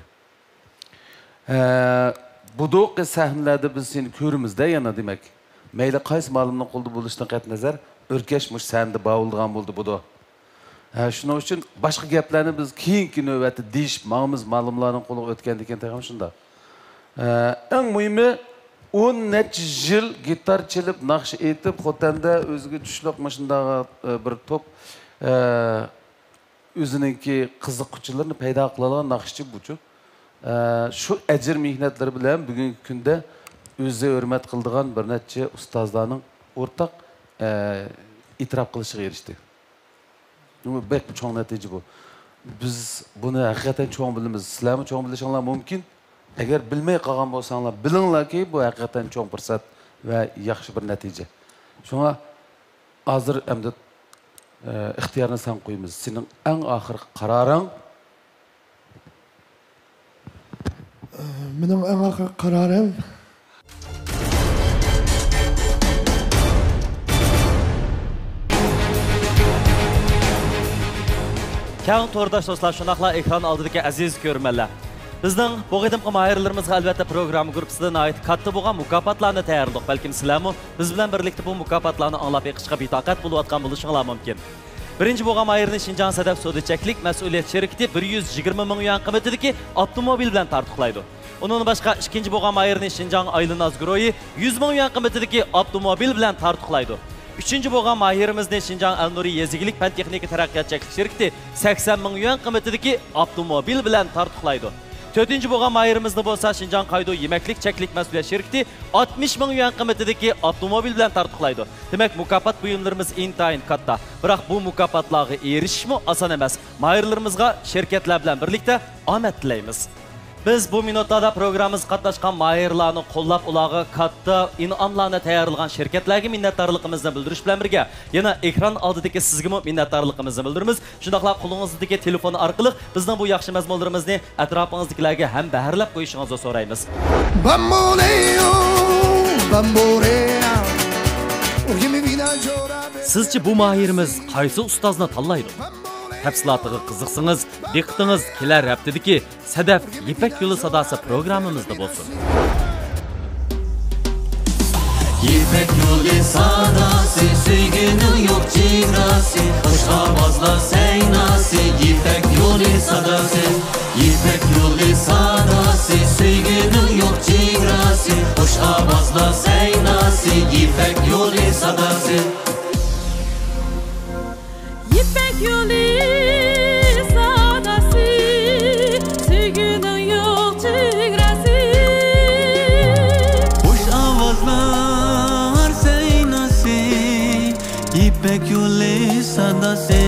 Bu do'qi sahnalarda biz seni ko'rimizda yana demak. Mayli qaysi ma'lumning qo'lda bo'lishidan qat nazar, o'rkash mush sanda bavulgan bo'ldi budo. Shuning uchun boshqa gaplarni biz keyingi navbatda deyish, ma'lumlarning qo'liga o'tgan ekan tag'am shunda. Eng muhimi 10 necha yil gitar chalib, naqsh aytib, xotanda o'ziga tushliq mashundaga bir top o'ziningki qiziquvchilarni paydo qiladigan naqshchi buchu. Şu ecir mihnetleri bilen bugünkü günde özü hürmet kıldığan bir neçe ustazlarının ortak itiraf kılışıga erişti. Bek bir çoğun netice bu. Biz bunu hakikaten çoğun bilimiz. Sizlerimi çoğun bilişanlar mümkün. Eğer bilmeye kalgan bolsanlar bilinler ki bu hakikaten çoğun fırsat ve yaxşı bir netice. Şuna hazır emde ihtiyarını sen koyumuz. Senin en ahir kararın Benim en akıl kararım Kağın tordaş dostlar, şunaqla ekran aldıdaki aziz görmənlər. Bizning bu qadimqi mahirlərimizə əlbəttə proqram qrupsidan ait katta bo'lgan mukofotlarni tayyorladik. Balkim sizlarmi biz bilan birlikda bu mukofotlarni anglab eqishga bitaqat bo'layotgan bo'lishinglar mumkin. Birinchi bo'lgan mahirni Şinjan Sadaf Sodichaklik mas'uliyat sherikti 120 ming yuan qiymatidagi avtomobil bilan tartiqlaydi. Onun boshqa ikkinchi bo'lgan mahirni Şinjan Aylınaz Groyi 100 ming yuan qiymatidagi avtomobil bilan tartiqlaydi. Üçüncü boğan mahirimizni Şinjan Elnuri Yezigilik Fen Texniki Teraqqiyatçılık şirketi 80 ming yuan qiymatidagi avtomobil bilan tartiqlaydi. Dördüncü boğan mahirimizni bo'lsa Şinjan Qaydo Yemeklik Çeklik Mas'uliyet şirketi 60 ming yuan qiymatidagi avtomobil bilan tartiqlaydi. Demek mukofot buyumlarimiz intayin katta. Biroq bu mukofotlarga erishishmi oson emas. Mahirlarimizga şirketlar bilan birlikda omad tilaymiz. Biz bu minutlarda programımız qatnaşqan mahirlarni qo'llab ularga katta in'omlarni tayyorlagan shirkatlarga minnatdorligimizni bildirish bilan birga yana ekran oldidagi sizga minnatdorligimizni bildiramiz. Shundaqla qo'lingizdagi telefon orqali bizning bu yaxshi mazmunlarimizni atrofingizdagilarga ham baharlab qo'yishingizni so'raymiz. Sizce bu mahirimiz qaysi ustozni tanlaydi? Tafsilotiga qiziqsangiz, diqqatingiz kelar haftadagi Sadaf Ipak yo'li sadosi programmamizda bo'lsin. İpek yolu sadası, sevginin yok çiğrası, hoş avazla seynası. İpek yolu sadası, İpek yolu sadası, sevginin yok çiğrası, hoş avazla seynası. İpek yolu sadası. İpek yolu sadası, sevginin yok çiğrası, hoş avazlar seynası. İpek yolu sadası,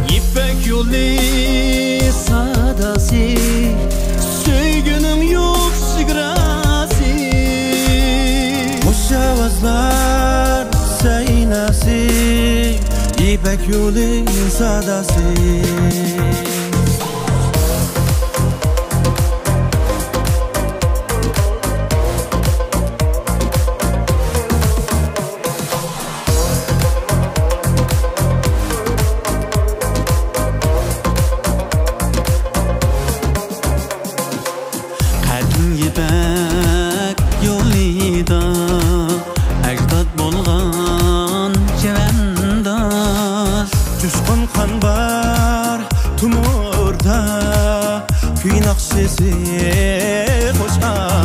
İpek yolu sadası, sevginin yok çiğrası, hoş avazlar seynası. İpek yolu sadası. Qadim İpek yolida ajdod bo'lgan chavandoz, Coşqun qon var tumurda, kuy naqshisi xo'sh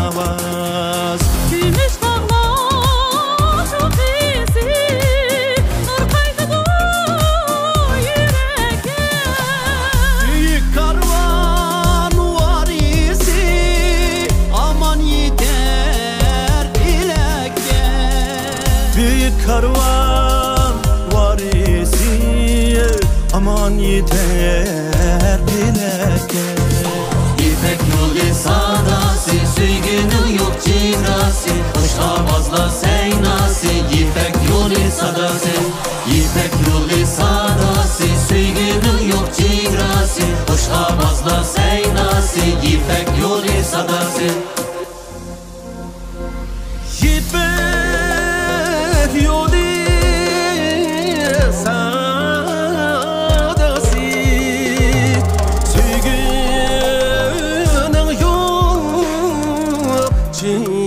ovoz. Kuymish qog'moq sho'xisi, nur qaytadi yurakka. Buyuk karvon varisi, aman yeter ilakka. Buyuk karvon varisi, aman yeter dilekке. İpek yolu sadası, sevginin yok çiğrası, hoş avazla seynası. İpek yolu sadası, İpek yolu sadası, sevginin yok çiğrası, hoş avazla seynası. İpek yolu sadası. İpek yolu sadası, sevginin yok çiğrası.